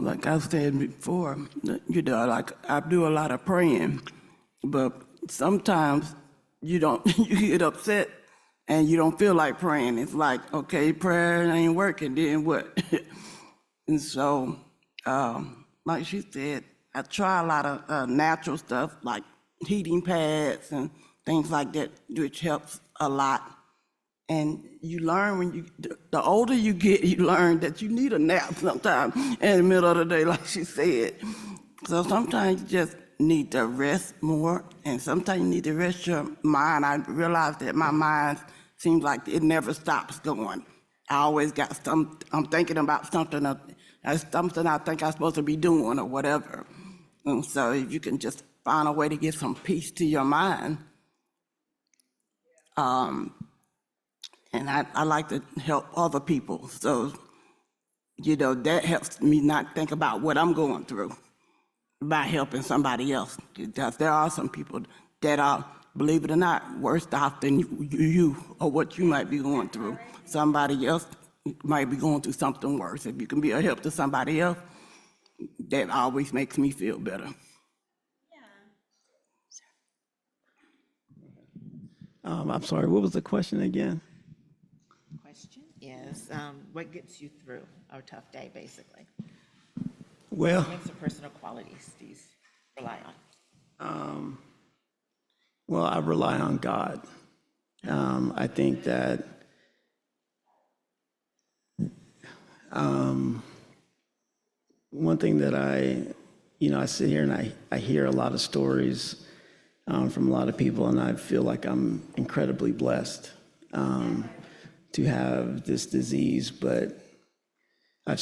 Like I said before, like I do a lot of praying, but sometimes you don't, you get upset and you don't feel like praying. It's like, okay, prayer ain't working, then what? And so, like she said, I try a lot of natural stuff like heating pads and things like that, which helps a lot. And you learn the older you get, you learn that you need a nap sometimes in the middle of the day, like she said. So sometimes you just need to rest more, and sometimes you need to rest your mind. I realize that my mind seems like it never stops going. I always got I'm thinking about something I think I'm supposed to be doing or whatever. And so if you can just find a way to get some peace to your mind, and I like to help other people. So, that helps me not think about what I'm going through by helping somebody else. Because there are some people that are, believe it or not, worse off than you or what you might be going through. Somebody else might be going through something worse. If you can be a help to somebody else, that always makes me feel better. I'm sorry, what was the question again? Question is, what gets you through a tough day, basically? Well, What makes your personal qualities do you rely on? well, I rely on God. I think that one thing that I sit here and I hear a lot of stories from a lot of people, and I feel like I'm incredibly blessed to have this disease, but I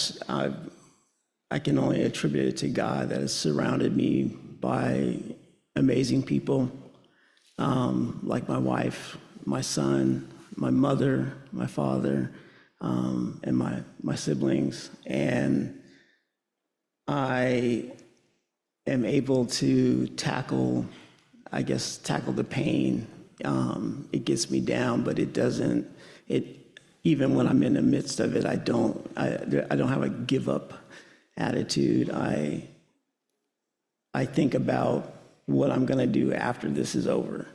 can only attribute it to God that has surrounded me by amazing people, like my wife, my son, my mother, my father, and my siblings. And I am able to tackle the pain. It gets me down, but it doesn't, even when I'm in the midst of it, I don't have a give up attitude. I think about what I'm gonna do after this is over.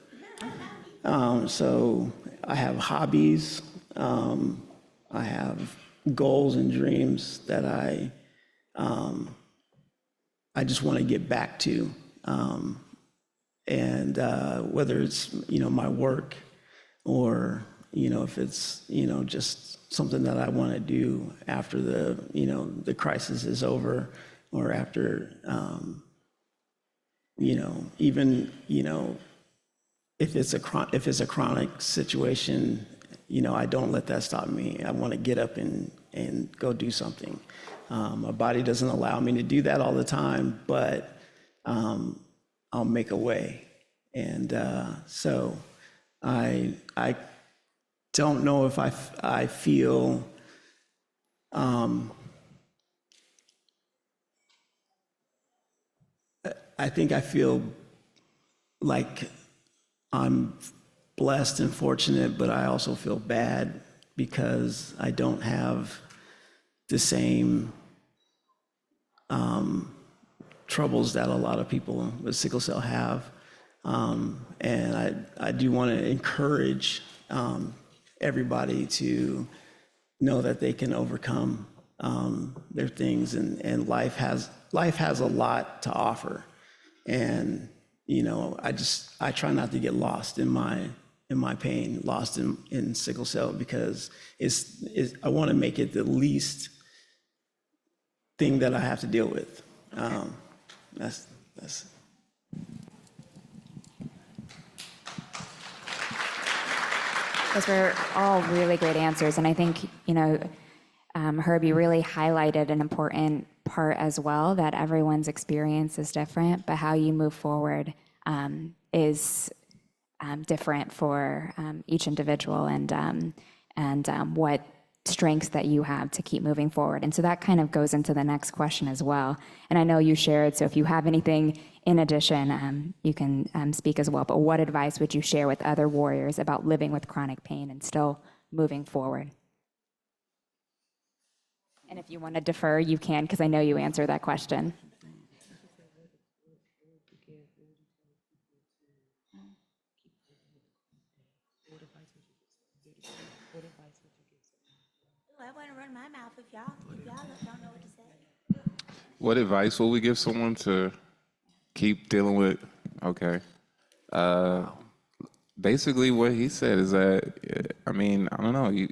So I have hobbies, I have goals and dreams that I just want to get back to. And whether it's, my work or, if it's, just something that I want to do after the crisis is over, or after, even, if it's a chronic situation, I don't let that stop me. I want to get up and go do something. My body doesn't allow me to do that all the time, but I'll make a way. And so I don't know if I feel I think I feel like I'm blessed and fortunate, but I also feel bad because I don't have the same troubles that a lot of people with sickle cell have. And I do want to encourage everybody to know that they can overcome their things, and life has a lot to offer. And I try not to get lost in my pain, lost in sickle cell, because I want to make it the least thing that I have to deal with. That's Those were all really great answers. And I think, Herb, you really highlighted an important part as well, that everyone's experience is different, but how you move forward is different for each individual, and what strengths that you have to keep moving forward. And so that kind of goes into the next question as well. And I know you shared, so if you have anything in addition, you can speak as well. But what advice would you share with other warriors about living with chronic pain and still moving forward? And if you want to defer, you can, because I know you answered that question. Ooh, I want to run my mouth if y'all don't know what to say. What advice will we give someone to keep dealing with? Okay. Basically, what he said is that, I mean, I don't know.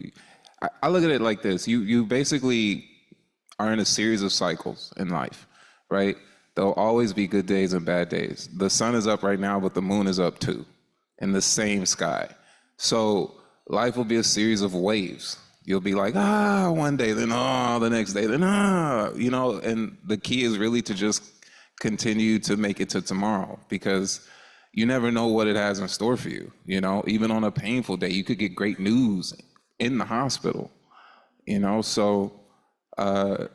I look at it like this. You basically are in a series of cycles in life, right? There'll always be good days and bad days. The sun is up right now, but the moon is up too, in the same sky. So life will be a series of waves. You'll be like, one day, then the next day, then you know, and the key is really to just continue to make it to tomorrow, because you never know what it has in store for you. You know, even on a painful day, you could get great news in the hospital, you know, so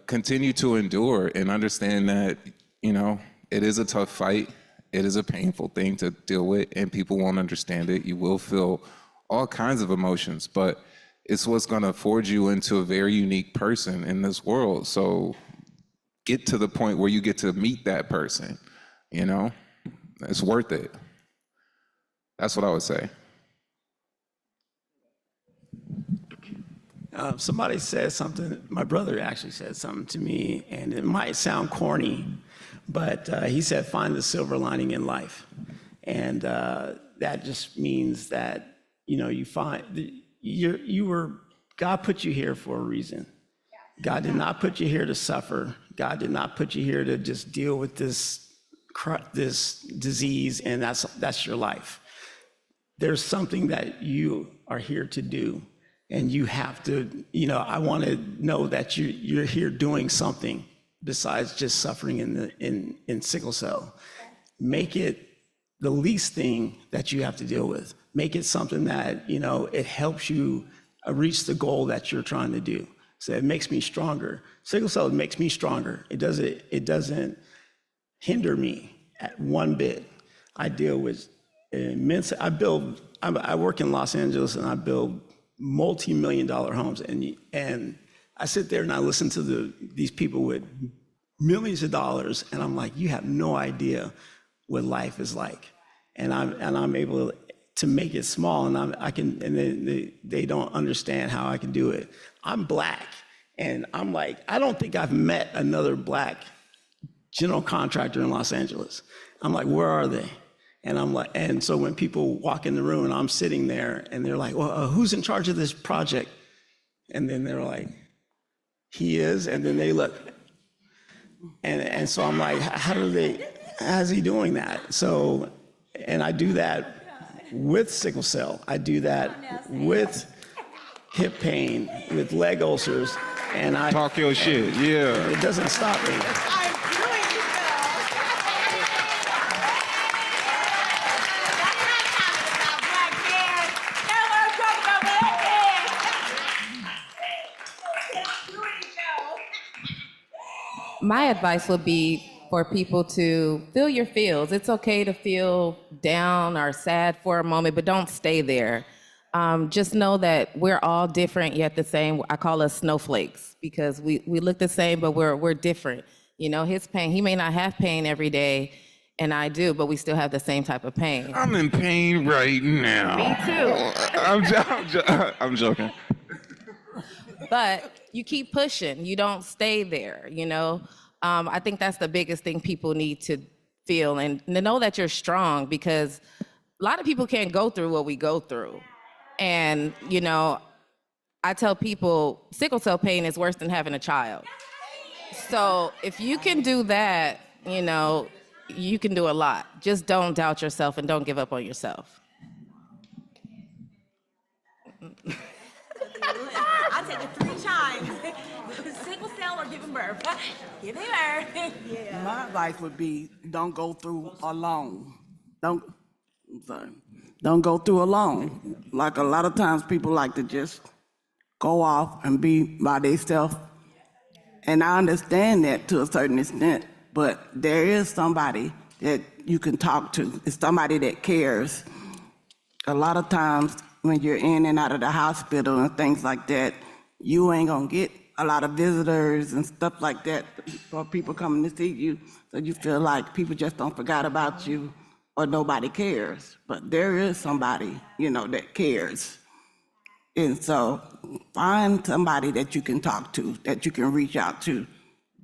continue to endure and understand that, you know, it is a tough fight. It is a painful thing to deal with, and people won't understand it. You will feel all kinds of emotions, but it's what's going to forge you into a very unique person in this world. So get to the point where you get to meet that person, you know, it's worth it. That's what I would say. Somebody said something, my brother actually said something to me, and it might sound corny, but he said, find the silver lining in life. And that just means that, you know, you find, God put you here for a reason. God did not put you here to suffer. God did not put you here to just deal with this disease, and that's your life. There's something that you are here to do. And you have to, you know, I want to know that you're here doing something besides just suffering in sickle cell. Make it the least thing that you have to deal with. Make it something that, you know, it helps you reach the goal that you're trying to do. So it makes me stronger. Sickle cell makes me stronger. It doesn't hinder me at one bit. I deal with immense. I work in Los Angeles, and I build multi-million-dollar homes, and I sit there and I listen to these people with millions of dollars, and I'm like, you have no idea what life is like, and I'm able to make it small, and they don't understand how I can do it. I'm black, and I'm like, I don't think I've met another black general contractor in Los Angeles. I'm like, where are they? And I'm like, and so when people walk in the room and I'm sitting there and they're like, well, who's in charge of this project? And then they're like, he is. And then they look. And so I'm like, how's he doing that? So, and I do that with sickle cell. I do that with hip pain, with leg ulcers. And I Talk your shit, yeah. It doesn't stop me. My advice would be for people to feel your feels. It's okay to feel down or sad for a moment, but don't stay there. Just know that we're all different yet the same. I call us snowflakes, because we look the same, but we're different. You know, his pain, he may not have pain every day, and I do, but we still have the same type of pain. I'm in pain right now. Me too. I'm joking. But you keep pushing. You don't stay there, you know? I think that's the biggest thing people need to feel, and to know that you're strong, because a lot of people can't go through what we go through. And, you know, I tell people sickle cell pain is worse than having a child. So if you can do that, you know, you can do a lot. Just don't doubt yourself and don't give up on yourself. I'll take it 3 times. down or giving birth. Giving birth. Yeah. My advice would be don't go through alone. Don't, I'm sorry. Don't go through alone. Like a lot of times people like to just go off and be by themselves. And I understand that to a certain extent, but there is somebody that you can talk to. It's somebody that cares. A lot of times when you're in and out of the hospital and things like that, you ain't gonna get a lot of visitors and stuff like that, or people coming to see you. So you feel like people just don't forget about you or nobody cares. But there is somebody, that cares. And so find somebody that you can talk to, that you can reach out to.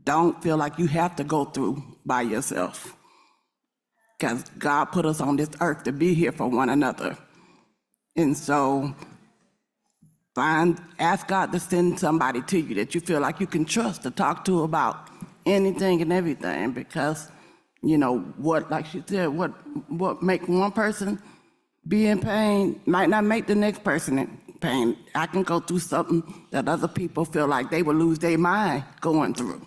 Don't feel like you have to go through by yourself. Because God put us on this earth to be here for one another. And so ask God to send somebody to you that you feel like you can trust to talk to about anything and everything. Because, like she said, what make one person be in pain might not make the next person in pain. I can go through something that other people feel like they will lose their mind going through.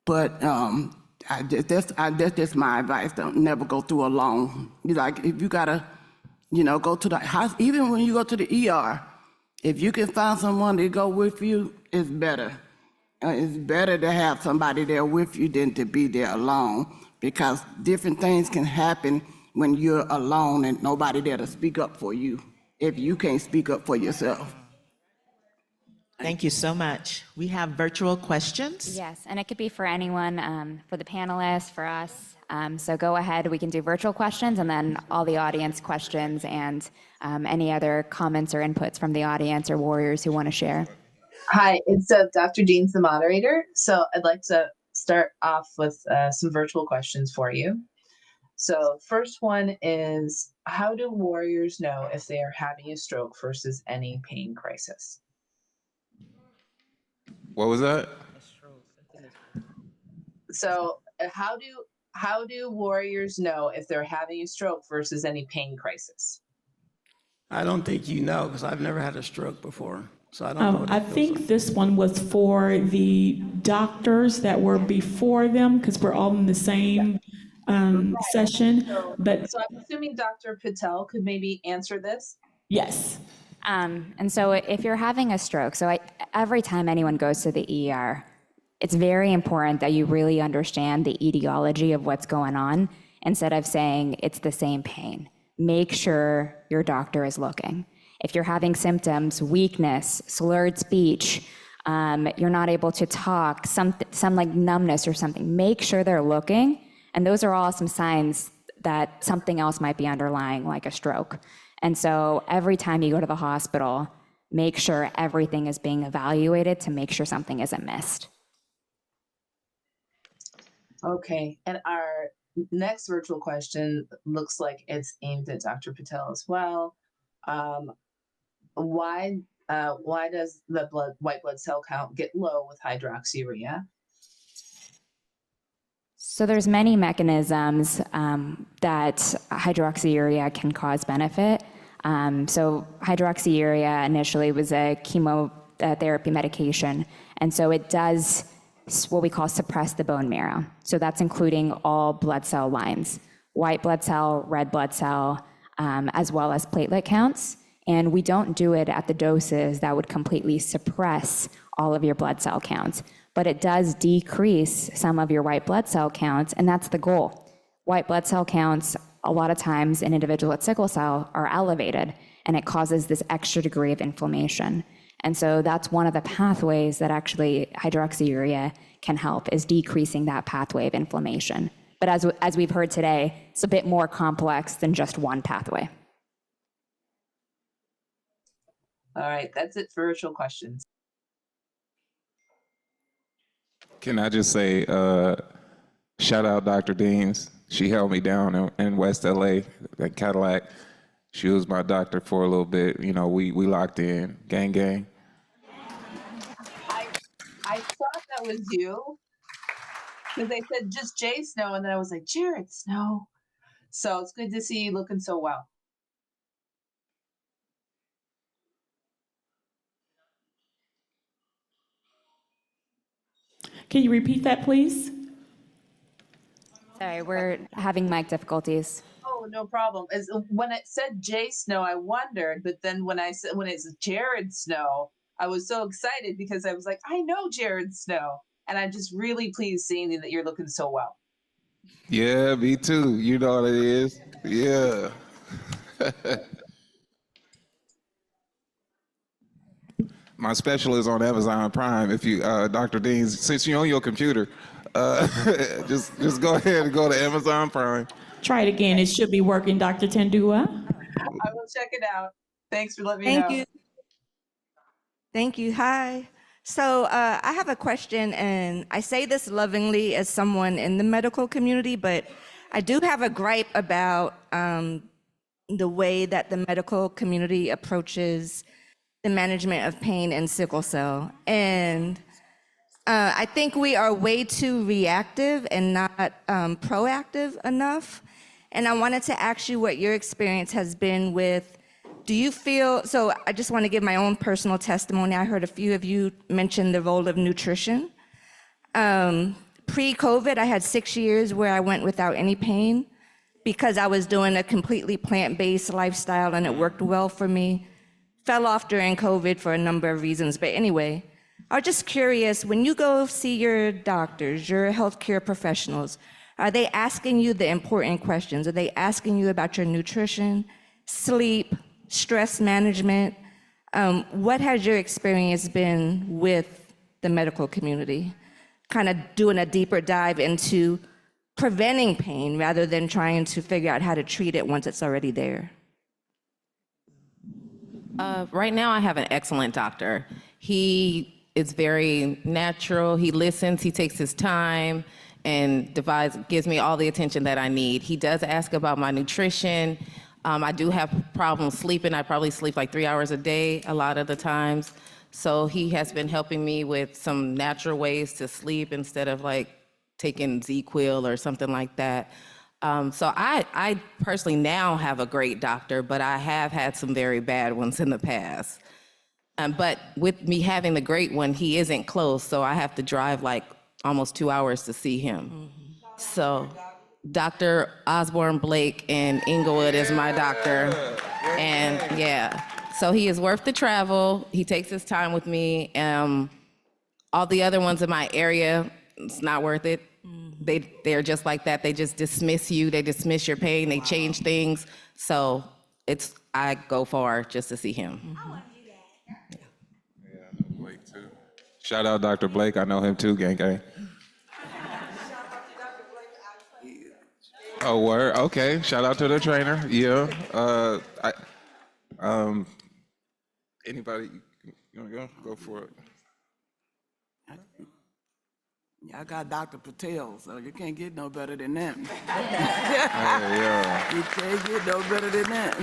But that's just my advice. Don't never go through alone. Like if you gotta, go to the house, even when you go to the ER, if you can find someone to go with you, it's better. It's better to have somebody there with you than to be there alone, because different things can happen when you're alone and nobody there to speak up for you if you can't speak up for yourself. Thank you so much. We have virtual questions. Yes, and it could be for anyone, for the panelists, for us. So go ahead, we can do virtual questions and then all the audience questions and any other comments or inputs from the audience or warriors who want to share. Hi, it's Dr. Dean's the moderator. So I'd like to start off with some virtual questions for you. So first one is, how do warriors know if they are having a stroke versus any pain crisis? What was that? So how do warriors know if they're having a stroke versus any pain crisis? I don't think you know, because I've never had a stroke before, so I don't know what it I feels think like. this one was for the doctors that were before them, because we're all in the same session, but So I'm assuming Dr. Patel could maybe answer this. yes. And so if you're having a stroke, every time anyone goes to the ER, it's very important that you really understand the etiology of what's going on instead of saying it's the same pain. Make sure your doctor is looking. If you're having symptoms, weakness, slurred speech, you're not able to talk, some like numbness or something, make sure they're looking. And those are all some signs that something else might be underlying, like a stroke. And so every time you go to the hospital, make sure everything is being evaluated to make sure something isn't missed. Okay, and our next virtual question looks like it's aimed at Dr. Patel as well. Why does the white blood cell count get low with hydroxyurea? So there's many mechanisms that hydroxyurea can cause benefit. So hydroxyurea initially was a chemotherapy medication, and so it does what we call suppress the bone marrow. So that's including all blood cell lines, white blood cell, red blood cell, as well as platelet counts. And we don't do it at the doses that would completely suppress all of your blood cell counts, but it does decrease some of your white blood cell counts, and that's the goal. White blood cell counts, a lot of times in individuals with sickle cell, are elevated, and it causes this extra degree of inflammation. And so that's one of the pathways that actually hydroxyurea can help, is decreasing that pathway of inflammation. But as we've heard today, it's a bit more complex than just one pathway. All right, that's it for virtual questions. Can I just say, shout out Dr. Deans. She held me down in West LA at Cadillac. She was my doctor for a little bit. We locked in, gang, gang. I thought that was you, because they said just Jay Snow, and then I was like, Jared Snow. So it's good to see you looking so well. Can you repeat that, please? Sorry, we're having mic difficulties. Oh, no problem. As when it said Jay Snow, I wondered, but then when it's Jared Snow, I was so excited because I was like, I know Jared Snow, and I'm just really pleased seeing that you're looking so well. Yeah, me too. You know what it is. Yeah. My special is on Amazon Prime. If you, Dr. Deans, since you're on your computer, just go ahead and go to Amazon Prime. Try it again. It should be working, Dr. Tandua. I will check it out. Thanks for letting me Thank know. you. Thank you. Hi. So I have a question, and I say this lovingly as someone in the medical community, but I do have a gripe about the way that the medical community approaches the management of pain and sickle cell. And I think we are way too reactive and not proactive enough. And I wanted to ask you what your experience has been with, do you feel, so I just want to give my own personal testimony. I heard a few of you mention the role of nutrition. Pre-COVID, I had 6 years where I went without any pain because I was doing a completely plant-based lifestyle and it worked well for me. Fell off during COVID for a number of reasons, but anyway, I was just curious, when you go see your doctors, your healthcare professionals, are they asking you the important questions? Are they asking you about your nutrition, sleep, stress management? What has your experience been with the medical community? Kind of doing a deeper dive into preventing pain rather than trying to figure out how to treat it once it's already there. Right now, I have an excellent doctor. He is very natural. He listens. He takes his time and gives me all the attention that I need. He does ask about my nutrition. I do have problems sleeping. I probably sleep like 3 hours a day a lot of the times. So he has been helping me with some natural ways to sleep instead of like taking Z-Quil or something like that. So I personally now have a great doctor, but I have had some very bad ones in the past. But with me having the great one, he isn't close, so I have to drive like almost 2 hours to see him. Mm-hmm. So Dr. Osborne Blake in Inglewood is my doctor. And yeah, so he is worth the travel. He takes his time with me. All the other ones in my area, it's not worth it. They're just like that. They just dismiss you. They dismiss your pain. They change things. So I go far just to see him. Mm-hmm. Yeah, I know Blake too. Shout out Dr. Blake. I know him too, gang gang. Oh, word. Okay. Shout out to the trainer. Yeah. Anybody? You wanna go? Go for it. I got Dr. Patel, so you can't get no better than that. Yeah. You can't get no better than that.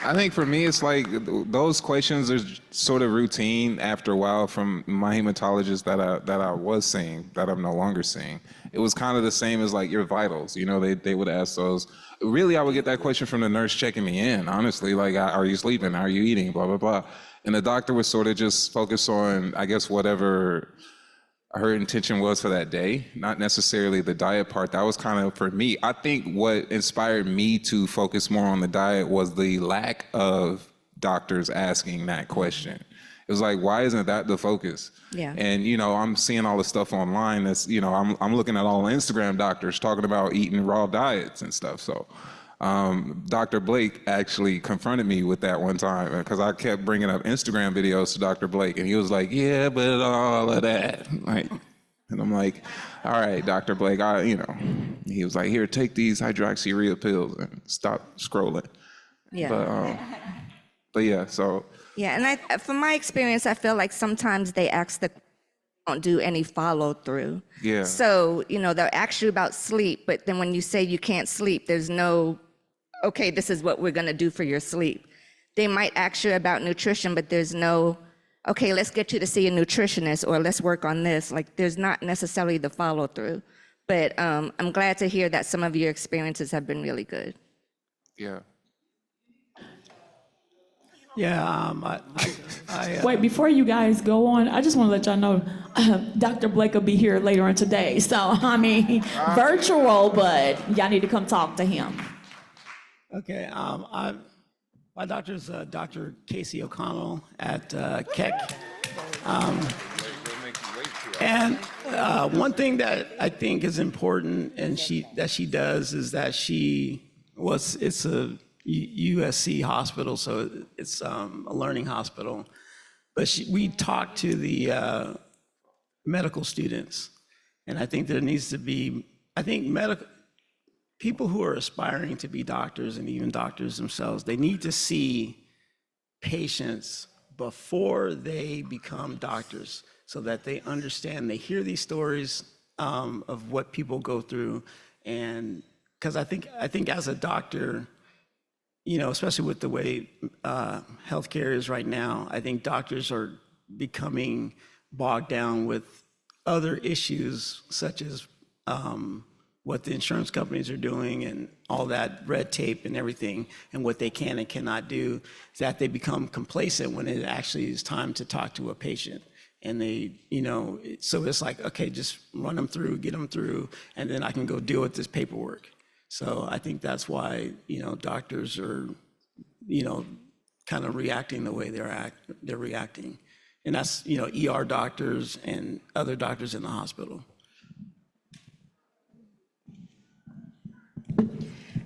I think for me, it's like those questions are sort of routine after a while from my hematologist that I was seeing, that I'm no longer seeing. It was kind of the same as like your vitals, you know, they would ask those. Really, I would get that question from the nurse checking me in, honestly, like, are you sleeping? Are you eating? Blah, blah, blah. And the doctor would sort of just focus on, I guess, whatever her intention was for that day, not necessarily the diet part. That was kind of for me. I think what inspired me to focus more on the diet was the lack of doctors asking that question. It was like, why isn't that the focus? Yeah. And, you know, I'm seeing all this stuff online that's, you know, I'm looking at all the Instagram doctors talking about eating raw diets and stuff. So Dr. Blake actually confronted me with that one time because I kept bringing up Instagram videos to Dr. Blake, and he was like, yeah, but all of that. Like, and I'm like, all right, Dr. Blake, he was like, here, take these hydroxyurea pills and stop scrolling. Yeah. But yeah, so. Yeah, and from my experience, I feel like sometimes they don't do any follow through. Yeah. So, you know, they'll ask you about sleep, but then when you say you can't sleep, there's no, okay, this is what we're going to do for your sleep. They might ask you about nutrition, but there's no, okay, let's get you to see a nutritionist or let's work on this. Like, there's not necessarily the follow through. But I'm glad to hear that some of your experiences have been really good. Yeah. Yeah, Wait, before you guys go on, I just want to let y'all know Dr. Blake will be here later on today. So, I mean, virtual, but y'all need to come talk to him. okay. My doctor is Dr. Casey O'Connell at Keck. And one thing that I think is important, and she does, is that it's a USC hospital, so it's a learning hospital. But we talked to the medical students, and I think there needs to be, people who are aspiring to be doctors and even doctors themselves, they need to see patients before they become doctors so that they understand, they hear these stories of what people go through. And because I think as a doctor, you know, especially with the way healthcare is right now, I think doctors are becoming bogged down with other issues such as what the insurance companies are doing and all that red tape and everything, and what they can and cannot do, is that they become complacent when it actually is time to talk to a patient. And they, you know, so it's like, okay, just run them through, get them through, and then I can go deal with this paperwork. So I think that's why, you know, doctors are, you know, kind of reacting the way they're reacting. And that's, you know, ER doctors and other doctors in the hospital.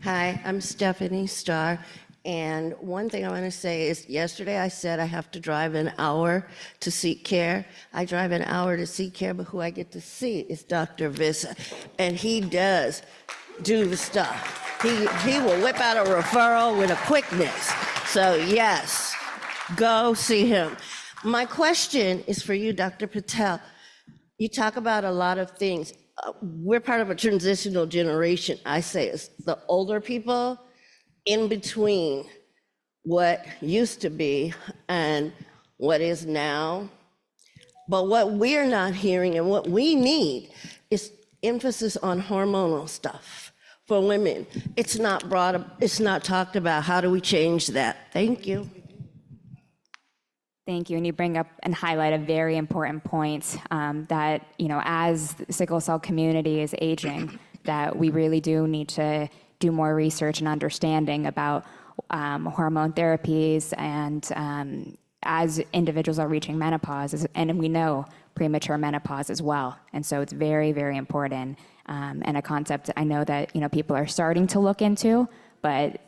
Hi, I'm Stephanie Starr, and one thing I want to say is yesterday I said I have to drive an hour to seek care. I drive an hour to seek care, but who I get to see is Dr. Vissa, and he does do the stuff. He will whip out a referral with a quickness. So yes, go see him. My question is for you, Dr. Patel. You talk about a lot of things. We're part of a transitional generation. I say it's the older people in between what used to be and what is now. But what we're not hearing and what we need is emphasis on hormonal stuff for women. It's not brought up, it's not talked about. How do we change that? Thank you. Thank you, and you bring up and highlight a very important point that, you know, as the sickle cell community is aging, that we really do need to do more research and understanding about hormone therapies, and as individuals are reaching menopause, and we know premature menopause as well, and so it's very, very important, and a concept I know that, you know, people are starting to look into, but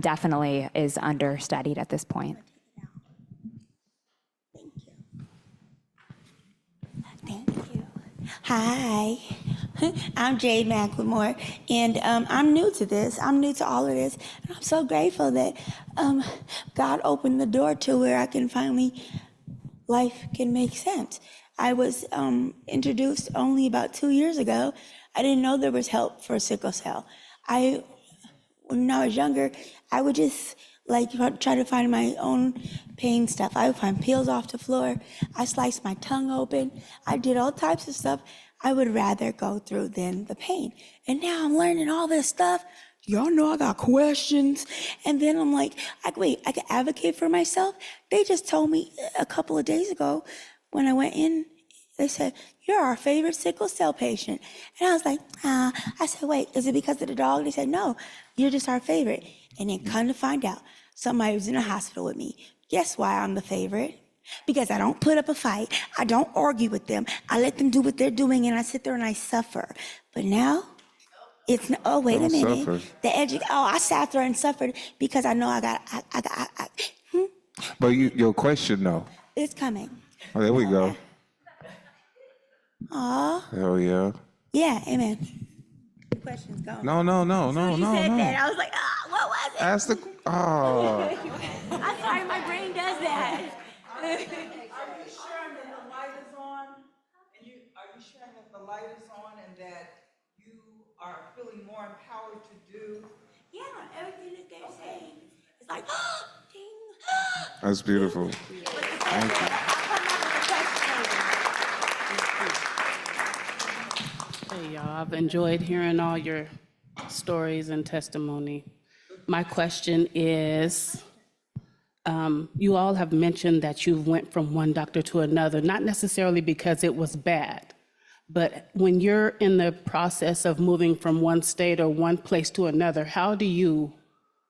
definitely is understudied at this point. Thank you. Hi, I'm Jade McLemore, and I'm new to this. I'm new to all of this, and I'm so grateful that God opened the door to where I can finally, life can make sense. I was introduced only about 2 years ago. I didn't know there was help for sickle cell. When I was younger, I would just try to find my own pain stuff. I would find pills off the floor. I sliced my tongue open. I did all types of stuff I would rather go through than the pain. And now I'm learning all this stuff. Y'all know I got questions. And then I'm like, wait, I can advocate for myself? They just told me a couple of days ago when I went in, they said, you're our favorite sickle cell patient. And I was like, I said, wait, is it because of the dog? They said, no, you're just our favorite. And then come to find out, somebody was in the hospital with me. Guess why I'm the favorite? Because I don't put up a fight. I don't argue with them. I let them do what they're doing, and I sit there and I suffer. But now, it's, oh, wait a minute. Suffer. I sat there and suffered because I know But your question, though. it's coming. Oh, there we go. Aw. Hell yeah. Yeah, amen. The question's gone. No. You said that. I was like, what was it? Ask the. Oh. I'm sorry, my brain does that. Are you sure that the light is on? Are you sure that the light is on and that you are feeling more empowered to do? Yeah, everything that they're saying. It's like, ding. That's beautiful. Thank you. Hey, y'all. I've enjoyed hearing all your stories and testimony. My question is, you all have mentioned that you went from one doctor to another, not necessarily because it was bad, but when you're in the process of moving from one state or one place to another, how do you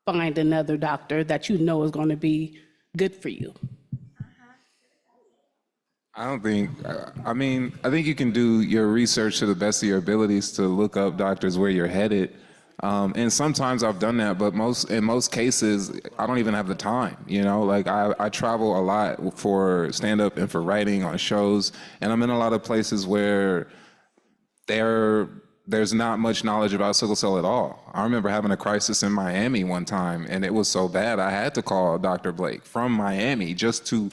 find another doctor that you know is going to be good for you? I don't think, I mean, I think you can do your research to the best of your abilities to look up doctors where you're headed. And sometimes I've done that, but in most cases, I don't even have the time, you know? Like I travel a lot for stand-up and for writing on shows, and I'm in a lot of places where there's not much knowledge about sickle cell at all. I remember having a crisis in Miami one time, and it was so bad I had to call Dr. Blake from Miami just to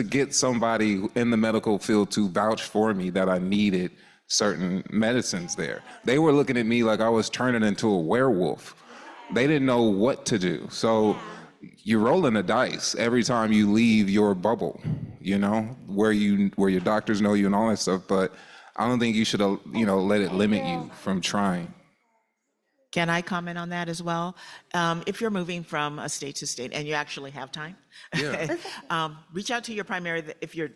get somebody in the medical field to vouch for me that I needed certain medicines there. They were looking at me like I was turning into a werewolf. They didn't know what to do. So you're rolling the dice every time you leave your bubble, you know, where your doctors know you and all that stuff. But I don't think you should, let it limit you from trying. Can I comment on that as well? If you're moving from a state to state and you actually have time, Yeah. reach out to your primary. If your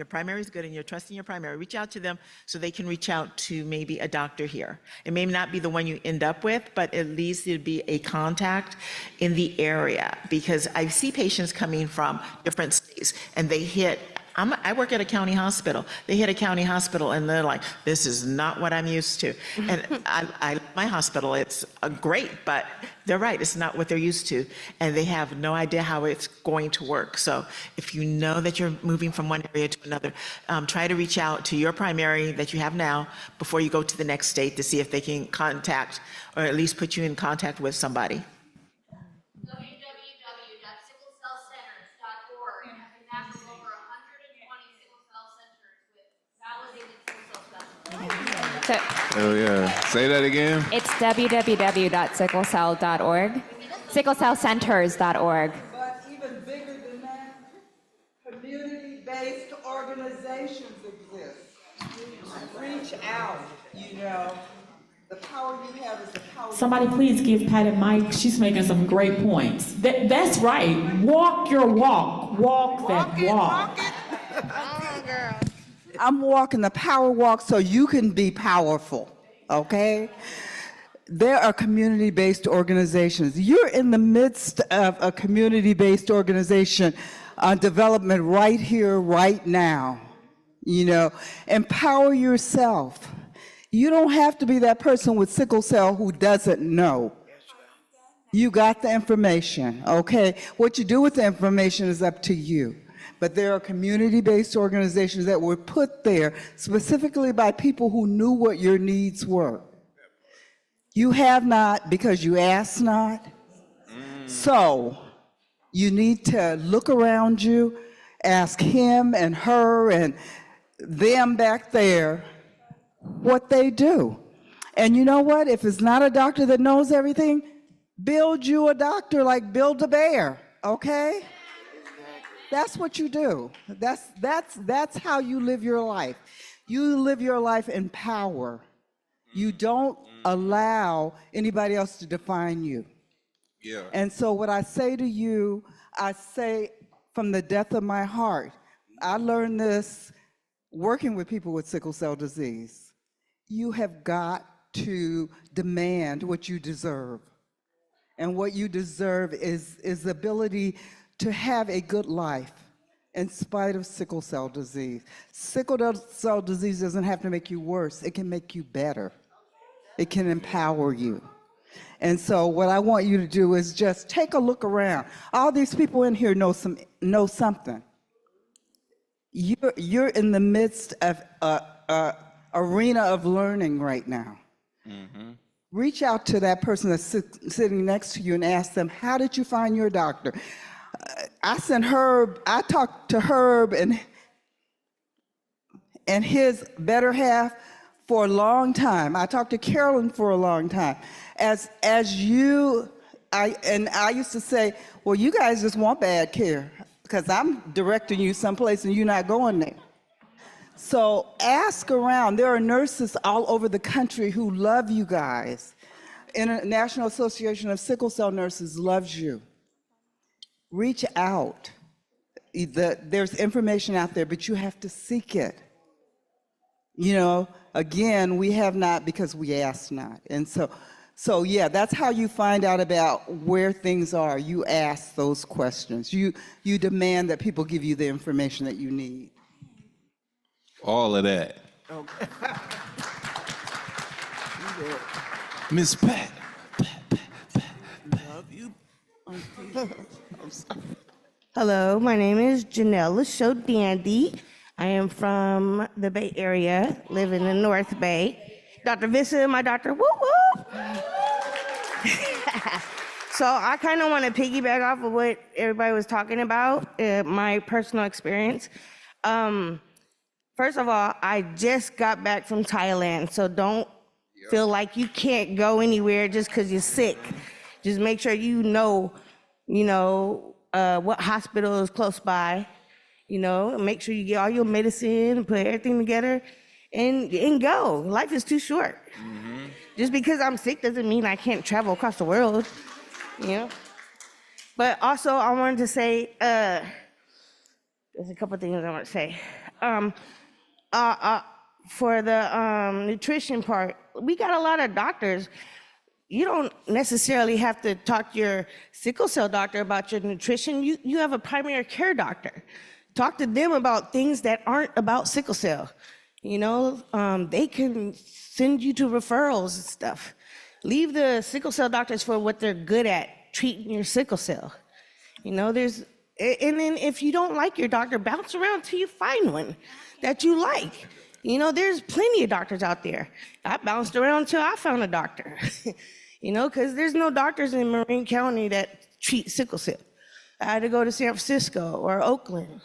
primary is good and you're trusting your primary, reach out to them so they can reach out to maybe a doctor here. It may not be the one you end up with, but at least it'd be a contact in the area, because I see patients coming from different states and they hit. I work at a county hospital. They hit a county hospital and they're like, this is not what I'm used to. And I love my hospital, it's great, but they're right, it's not what they're used to. And they have no idea how it's going to work. So if you know that you're moving from one area to another, try to reach out to your primary that you have now before you go to the next state to see if they can contact or at least put you in contact with somebody. Oh yeah. Say that again. It's www.sicklecell.org, sicklecellcenters.org. But even bigger than that, community-based organizations exist. Reach out, the power you have is the power. Somebody please give Patty Mike. She's making some great points. That's right. Walk your walk. Walk that walk. I'm walking the power walk so you can be powerful, okay? There are community-based organizations. You're in the midst of a community-based organization on development right here, right now. Empower yourself. You don't have to be that person with sickle cell who doesn't know. You got the information, okay? What you do with the information is up to you. But there are community-based organizations that were put there specifically by people who knew what your needs were. You have not because you asked not. So you need to look around you, ask him and her and them back there what they do. And you know what? If it's not a doctor that knows everything, build you a doctor like Build-A-Bear, okay? That's what you do. That's how you live your life. You live your life in power. You don't allow anybody else to define you. Yeah. And so what I say to you, I say from the depth of my heart. I learned this working with people with sickle cell disease. You have got to demand what you deserve. And what you deserve is the ability to have a good life in spite of sickle cell disease. Sickle cell disease doesn't have to make you worse. It can make you better. It can empower you. And so what I want you to do is just take a look around. All these people in here know something. You're in the midst of an arena of learning right now. Mm-hmm. Reach out to that person that's sitting next to you and ask them, how did you find your doctor? I talked to Herb and his better half for a long time. I talked to Carolyn for a long time. I used to say, well, you guys just want bad care because I'm directing you someplace and you're not going there. So ask around. There are nurses all over the country who love you guys. International Association of Sickle Cell Nurses loves you. reach out. There's information out there, but you have to seek it. You know, again, we have not because we ask not. And so yeah, that's how you find out about where things are. You ask those questions. You demand that people give you the information that you need. All of that. Okay. Miss Pat. Love you. I'm sorry. Hello, my name is Janelle Show Dandy. I am from the Bay Area, live in the North Bay. Dr. Vissa, my doctor, woo woo. So I kind of want to piggyback off of what everybody was talking about, my personal experience. First of all, I just got back from Thailand, so don't feel like you can't go anywhere just because you're sick. Just make sure you know what hospital is close by, make sure you get all your medicine and put everything together and go. Life is too short. Mm-hmm. Just because I'm sick doesn't mean I can't travel across the world, But also I wanted to say, there's a couple things I want to say. For the nutrition part, we got a lot of doctors. You don't necessarily have to talk to your sickle cell doctor about your nutrition. You have a primary care doctor. Talk to them about things that aren't about sickle cell. They can send you to referrals and stuff. Leave the sickle cell doctors for what they're good at, treating your sickle cell. And then if you don't like your doctor, bounce around till you find one that you like. There's plenty of doctors out there. I bounced around until I found a doctor, because there's no doctors in Marin County that treat sickle cell. I had to go to San Francisco or Oakland,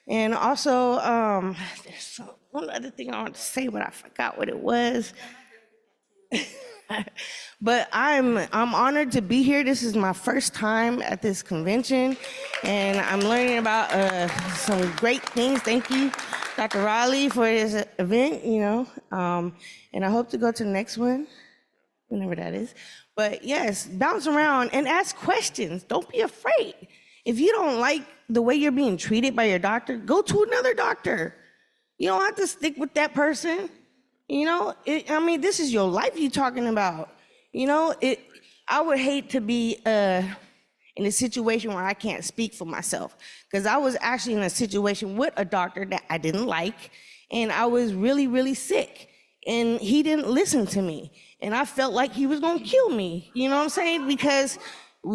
And also, there's one other thing I want to say, but I forgot what it was. But I'm honored to be here. This is my first time at this convention, and I'm learning about some great things. Thank you, Dr. Riley, for this event, and I hope to go to the next one, whenever that is. But yes, bounce around and ask questions. Don't be afraid. If you don't like the way you're being treated by your doctor, go to another doctor. You don't have to stick with that person. This is your life you're talking about. I would hate to be in a situation where I can't speak for myself, because I was actually in a situation with a doctor that I didn't like, and I was really, really sick, and he didn't listen to me, and I felt like he was gonna kill me. You know what I'm saying? Because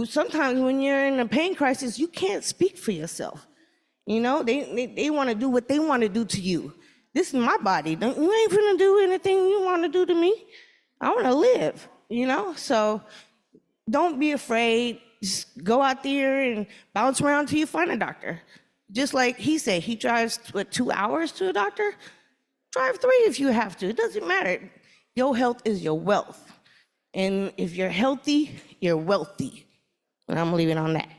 sometimes when you're in a pain crisis, you can't speak for yourself. They want to do what they want to do to you. This is my body. You ain't gonna do anything you want to do to me. I want to live. So don't be afraid. Just go out there and bounce around till you find a doctor. Just like he said, he drives 2 hours to a doctor. Drive 3 if you have to. It doesn't matter. Your health is your wealth, and if you're healthy, you're wealthy. And I'm leaving on that.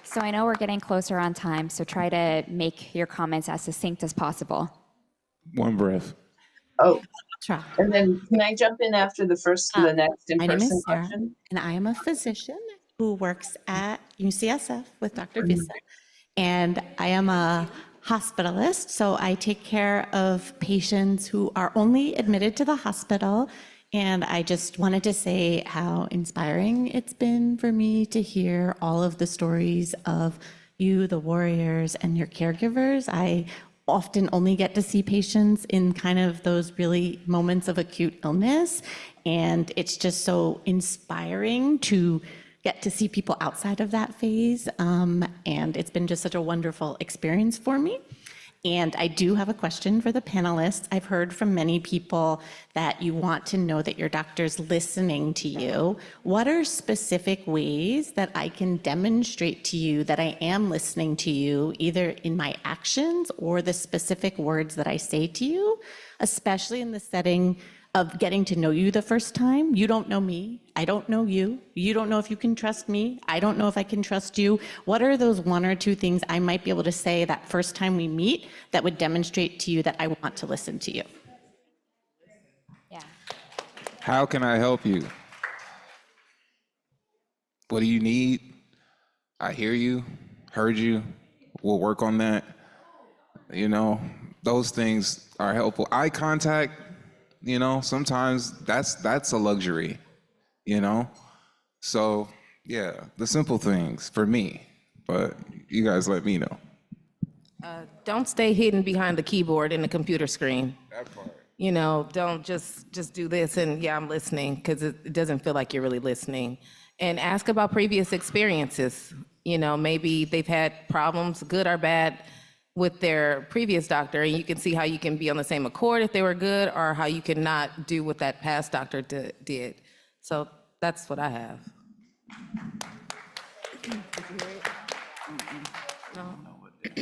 So I know we're getting closer on time, so try to make your comments as succinct as possible. One breath. Oh, and then can I jump in after the next My name in-person is Sarah, question? and I am a physician who works at UCSF with Dr. Vissa. And I am a hospitalist, so I take care of patients who are only admitted to the hospital. And I just wanted to say how inspiring it's been for me to hear all of the stories of you, the warriors, and your caregivers. I often only get to see patients in kind of those really moments of acute illness. And it's just so inspiring to get to see people outside of that phase. And it's been just such a wonderful experience for me. And I do have a question for the panelists. I've heard from many people that you want to know that your doctor's listening to you. What are specific ways that I can demonstrate to you that I am listening to you, either in my actions or the specific words that I say to you, especially in the setting of getting to know you the first time? You don't know me. I don't know you. You don't know if you can trust me. I don't know if I can trust you. What are those 1 or 2 things I might be able to say that first time we meet that would demonstrate to you that I want to listen to you? Yeah. How can I help you? What do you need? I hear you, heard you, we'll work on that. You know, those things are helpful. Eye contact, you know, sometimes that's a luxury, you know? So, yeah, the simple things for me, but you guys let me know. Don't stay hidden behind the keyboard and the computer screen. That part. You know, don't just do this and yeah, I'm listening, because it doesn't feel like you're really listening. And ask about previous experiences. You know, maybe they've had problems, good or bad, with their previous doctor, and you can see how you can be on the same accord if they were good, or how you can not do what that past doctor did. So that's what I have.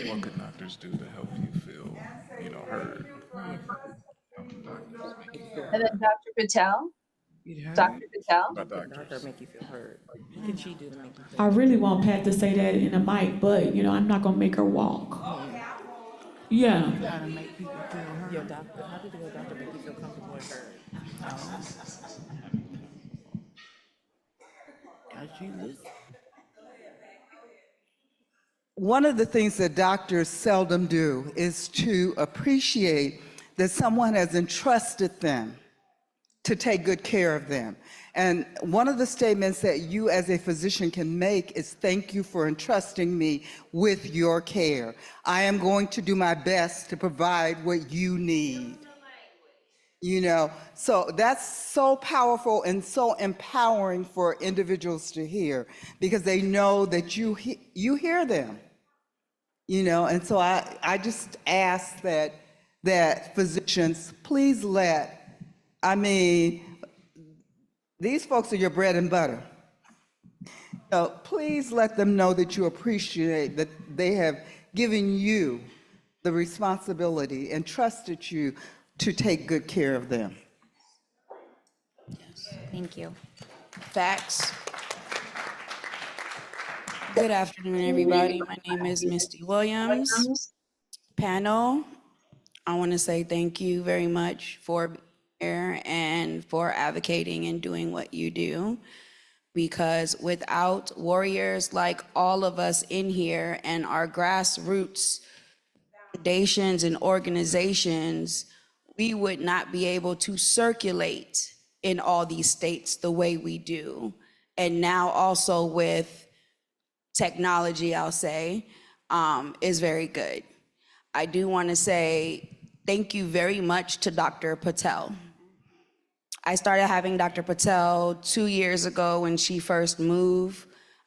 What could doctors do to help you feel, you know, heard? And then Dr. Patel. Dr. Patel. By doctors. Make you feel heard. What can she do to make you feel I really want Pat to say that in a mic, but, you know, I'm not going to make her walk. Yeah. How to make people feel heard. Your doctor, how did your doctor make you feel comfortable and heard? She listen. One of the things that doctors seldom do is to appreciate that someone has entrusted them to take good care of them. And one of the statements that you as a physician can make is, thank you for entrusting me with your care. I am going to do my best to provide what you need. You know, so that's so powerful and so empowering for individuals to hear, because they know that you hear them. You know, and so I just ask that physicians, please these folks are your bread and butter. So please let them know that you appreciate that they have given you the responsibility and trusted you to take good care of them. Thank you. Facts. Good afternoon, everybody. My name is Misty Williams. Panel, I want to say thank you very much for being here and for advocating and doing what you do. Because without warriors like all of us in here and our grassroots foundations and organizations, we would not be able to circulate in all these states the way we do. And now also with technology, I'll say, is very good. I do want to say thank you very much to Dr. Patel. I started having Dr. Patel 2 years ago when she first moved.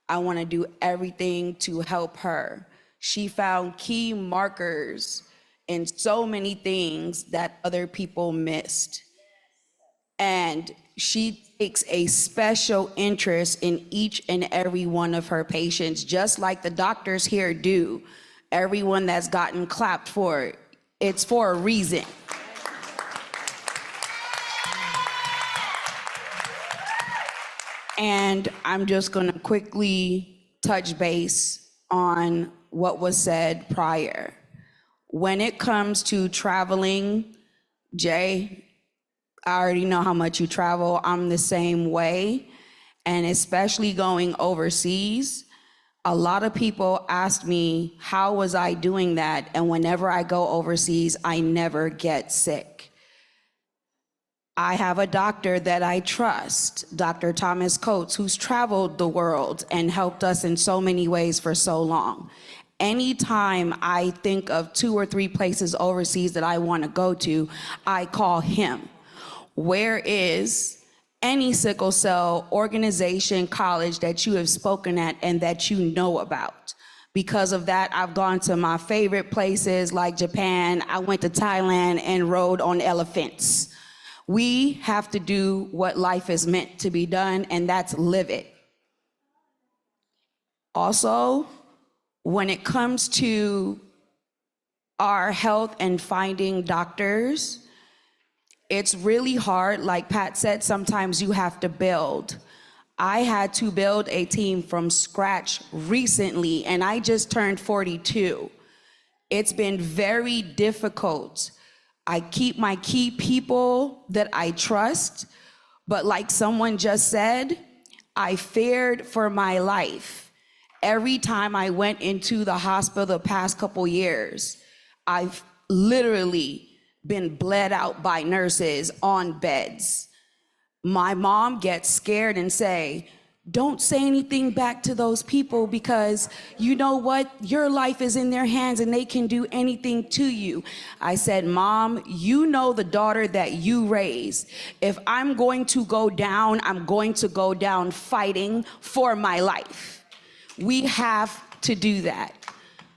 I want to do everything to help her. She found key markers in so many things that other people missed. And she takes a special interest in each and every one of her patients, just like the doctors here do. Everyone that's gotten clapped for it, it's for a reason. And I'm just gonna quickly touch base on what was said prior. When it comes to traveling, Jay, I already know how much you travel. I'm the same way. And especially going overseas, a lot of people ask me, how was I doing that? And whenever I go overseas, I never get sick. I have a doctor that I trust, Dr. Thomas Coates, who's traveled the world and helped us in so many ways for so long. Anytime I think of 2 or 3 places overseas that I want to go to, I call him. Where is any sickle cell organization, college that you have spoken at and that you know about? Because of that, I've gone to my favorite places like Japan. I went to Thailand and rode on elephants. We have to do what life is meant to be done, and that's live it. Also, when it comes to our health and finding doctors, it's really hard. Like Pat said, sometimes you have to build. I had to build a team from scratch recently, and I just turned 42. It's been very difficult. I keep my key people that I trust, but like someone just said, I feared for my life. Every time I went into the hospital the past couple years, I've literally been bled out by nurses on beds. My mom gets scared and say, don't say anything back to those people because you know what? Your life is in their hands and they can do anything to you. I said, Mom, you know the daughter that you raised. If I'm going to go down, I'm going to go down fighting for my life. We have to do that.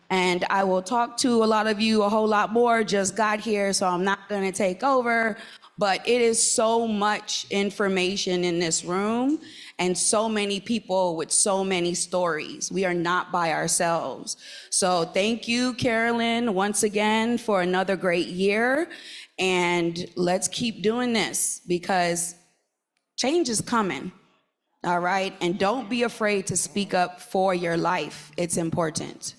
And I will talk to a lot of you a whole lot more. Just got here, so I'm not going to take over. But it is so much information in this room and so many people with so many stories. We are not by ourselves. So thank you, Carolyn, once again for another great year. And let's keep doing this because change is coming. All right? And don't be afraid to speak up for your life. It's important.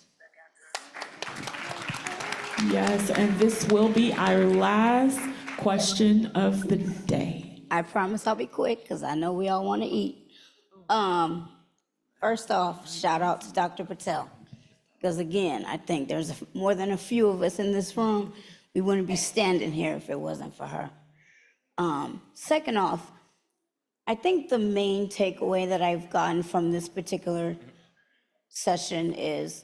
Yes, and this will be our last question of the day. I promise I'll be quick because I know we all want to eat. First off, shout out to Dr. Patel. Because again, I think there's more than a few of us in this room. We wouldn't be standing here if it wasn't for her. Second off, I think the main takeaway that I've gotten from this particular session is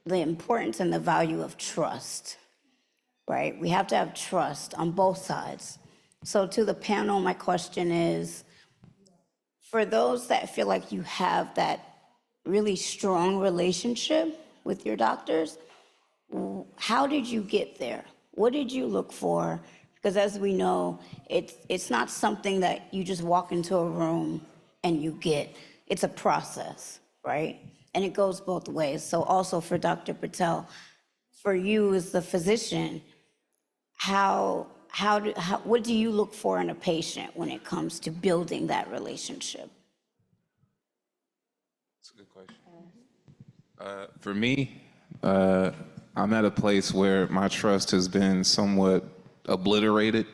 the importance and the value of trust, right? We have to have trust on both sides. So to the panel, my question is, for those that feel like you have that really strong relationship with your doctors, how did you get there? What did you look for? Because as we know, it's not something that you just walk into a room and you get. It's a process, right? And it goes both ways. So also for Dr. Patel, for you as the physician, what do you look for in a patient when it comes to building that relationship? That's a good question. For me, I'm at a place where my trust has been somewhat obliterated.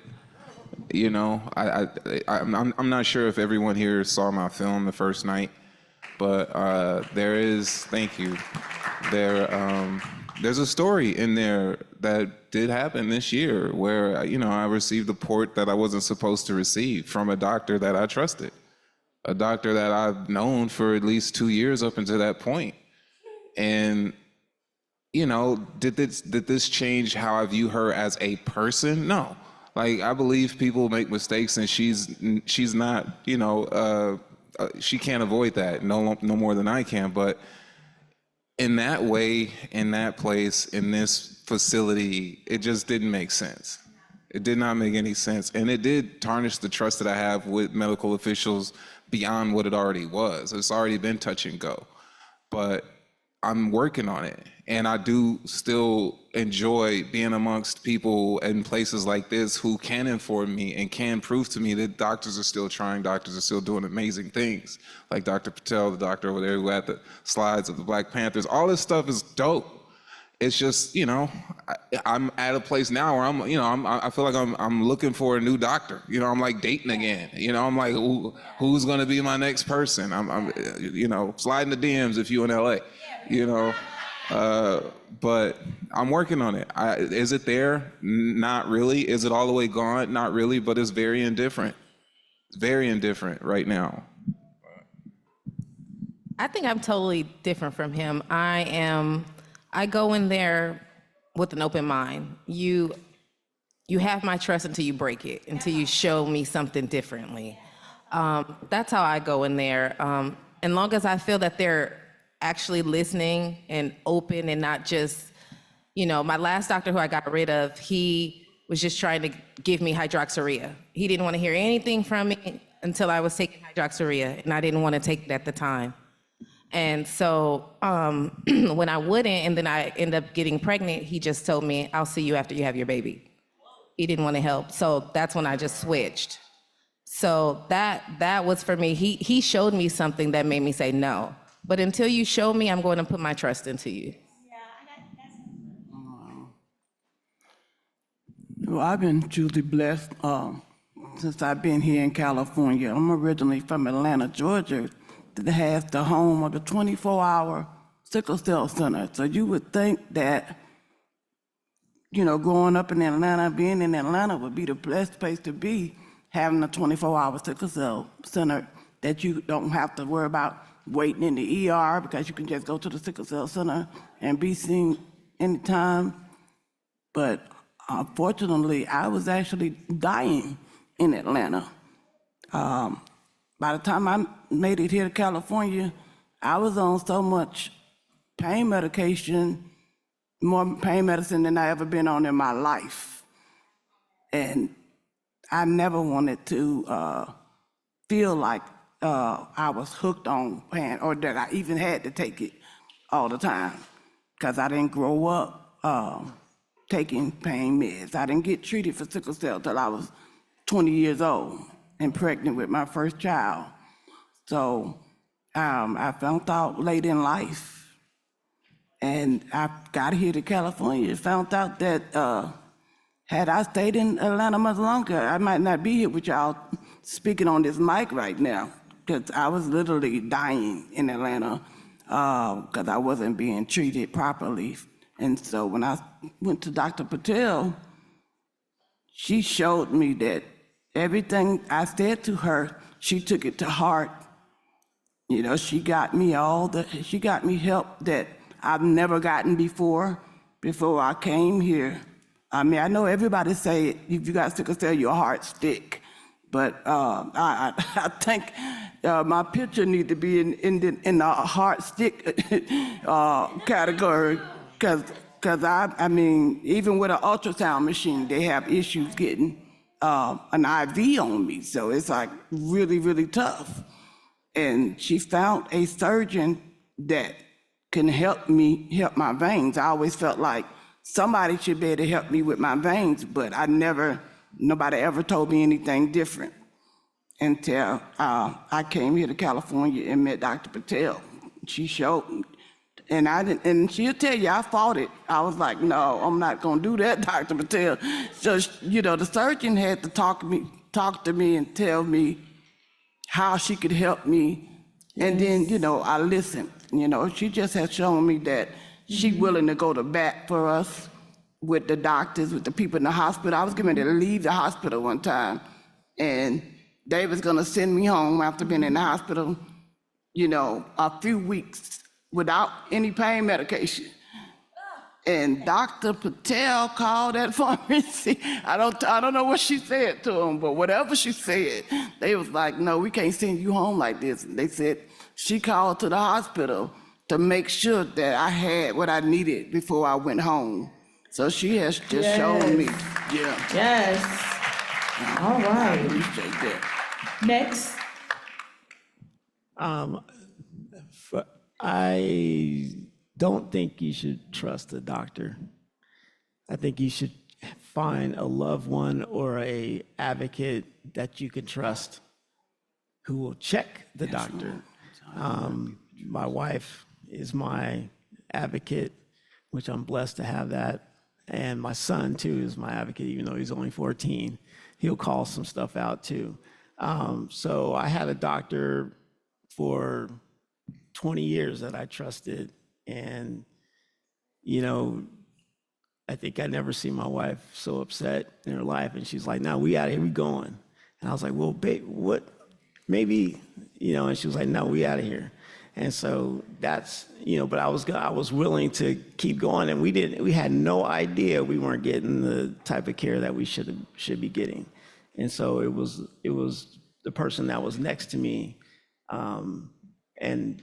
You know, I'm not sure if everyone here saw my film the first night, but thank you. There's a story in there that did happen this year where, I received a port that I wasn't supposed to receive from a doctor that I trusted, a doctor that I've known for at least 2 years up until that point. And, did this change how I view her as a person? No. Like, I believe people make mistakes and she's not, she can't avoid that no more than I can. But in that way, in that place, in this facility, it just didn't make sense. It did not make any sense. And it did tarnish the trust that I have with medical officials beyond what it already was. It's already been touch and go. But I'm working on it. And I do still enjoy being amongst people in places like this who can inform me and can prove to me that doctors are still trying, doctors are still doing amazing things. Like Dr. Patel, the doctor over there who had the slides of the Black Panthers. All this stuff is dope. It's just, I'm at a place now where I feel like I'm looking for a new doctor. I'm like dating again. I'm like, who's gonna be my next person? I'm sliding the DMs if you in LA, but I'm working on it. Is it there? Not really. Is it all the way gone? Not really, but it's very indifferent. Very indifferent right now. I think I'm totally different from him. I go in there with an open mind. You have my trust until you break it, until you show me something differently. That's how I go in there. As long as I feel that they're actually listening and open and not just, my last doctor who I got rid of, he was just trying to give me hydroxyurea. He didn't want to hear anything from me until I was taking hydroxyurea, and I didn't want to take it at the time. And so when I wouldn't, and then I end up getting pregnant, he just told me, I'll see you after you have your baby. He didn't want to help. So that's when I just switched. So that was for me. He showed me something that made me say no. But until you show me, I'm going to put my trust into you. Well, I've been truly blessed since I've been here in California. I'm originally from Atlanta, Georgia. that has the home of the 24-hour sickle cell center. So you would think that, growing up in Atlanta, being in Atlanta would be the best place to be, having a 24-hour sickle cell center that you don't have to worry about waiting in the ER because you can just go to the sickle cell center and be seen anytime. But unfortunately, I was actually dying in Atlanta. By the time I made it here to California, I was on so much pain medication, more pain medicine than I ever been on in my life. And I never wanted to feel like I was hooked on pain or that I even had to take it all the time, because I didn't grow up taking pain meds. I didn't get treated for sickle cell till I was 20 years old and pregnant with my first child. So I found out late in life, and I got here to California and found out that had I stayed in Atlanta much longer, I might not be here with y'all speaking on this mic right now, because I was literally dying in Atlanta because I wasn't being treated properly. And so when I went to Dr. Patel, she showed me that everything I said to her, she took it to heart. She got me help that I've never gotten before I came here. I mean, I know everybody say if you got sickle cell, your heart stick, but I think my picture need to be in the heart stick category, because I mean, even with an ultrasound machine, they have issues getting an IV on me, so it's like really, really tough. And she found a surgeon that can help my veins. I always felt like somebody should be able to help me with my veins, but nobody ever told me anything different until I came here to California and met Dr. Patel. She showed me, and she'll tell you I fought it. I was like, no, I'm not gonna do that, Dr. Patel. So, the surgeon had to talk to me and tell me how she could help me. And then, I listened. She just has shown me that she's willing to go to bat for us with the doctors, with the people in the hospital. I was getting ready to leave the hospital one time, and they was gonna send me home after being in the hospital, a few weeks without any pain medication. And Dr. Patel called that pharmacy. I don't know what she said to him, but whatever she said, they was like, no, we can't send you home like this. And they said she called to the hospital to make sure that I had what I needed before I went home. So she has just shown me. Yeah. Yes. All I right. appreciate that. Next. I don't think you should trust a doctor. I think you should find a loved one or a advocate that you can trust who will check the doctor. My wife is my advocate, which I'm blessed to have that. And my son too is my advocate, even though he's only 14. He'll call some stuff out too. So I had a doctor for 20 years that I trusted. And, I think I never seen my wife so upset in her life. And she's like, no, we out of here, we going. And I was like, well, babe, what? Maybe, and she was like, no, we out of here. And so that's, but I was willing to keep going. And we had no idea we weren't getting the type of care that we should be getting. And so it was the person that was next to me. And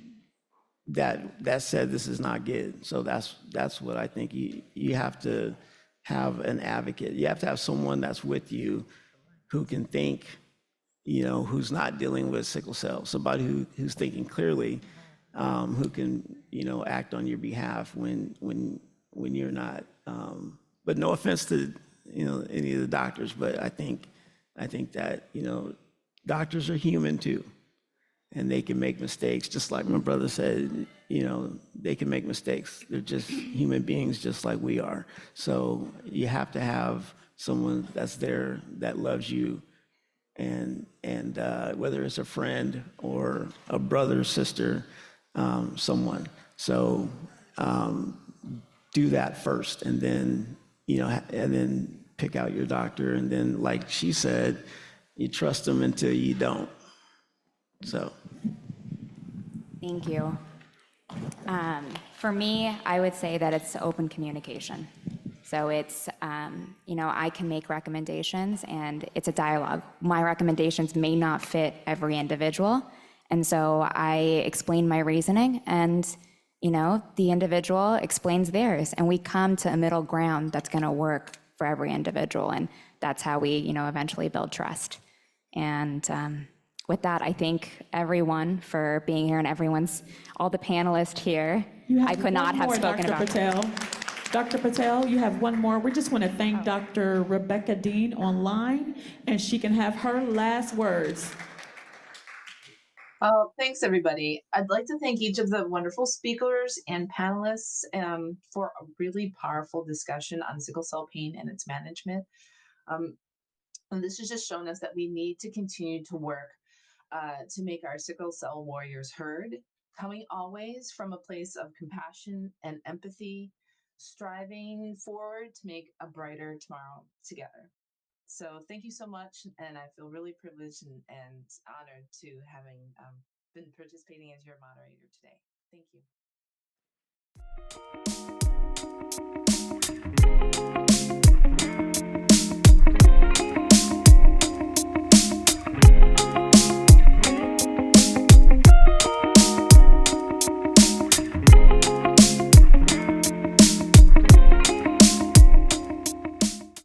that said, this is not good. So that's what I think you have to have an advocate. You have to have someone that's with you who can think, who's not dealing with sickle cell, somebody who's thinking clearly, who can, act on your behalf when you're not. But no offense to, any of the doctors, but I think that, doctors are human too. And they can make mistakes, just like my brother said, they can make mistakes. They're just human beings just like we are. So you have to have someone that's there that loves you and whether it's a friend or a brother, sister, someone. So do that first, and then and then pick out your doctor, and then, like she said, you trust them until you don't. So. Thank you. For me, I would say that it's open communication. So it's, I can make recommendations and it's a dialogue. My recommendations may not fit every individual. And so I explain my reasoning and, the individual explains theirs. And we come to a middle ground that's going to work for every individual. And that's how we, eventually build trust. And with that, I thank everyone for being here and all the panelists here. I could not have spoken Dr. about. Patel. Dr. Patel, you have one more. We just want to thank Dr. Rebecca Dean online, and she can have her last words. Thanks, everybody. I'd like to thank each of the wonderful speakers and panelists for a really powerful discussion on sickle cell pain and its management. And this has just shown us that we need to continue to work to make our sickle cell warriors heard, coming always from a place of compassion and empathy, striving forward to make a brighter tomorrow together. So thank you so much, and I feel really privileged and honored to having been participating as your moderator today. Thank you.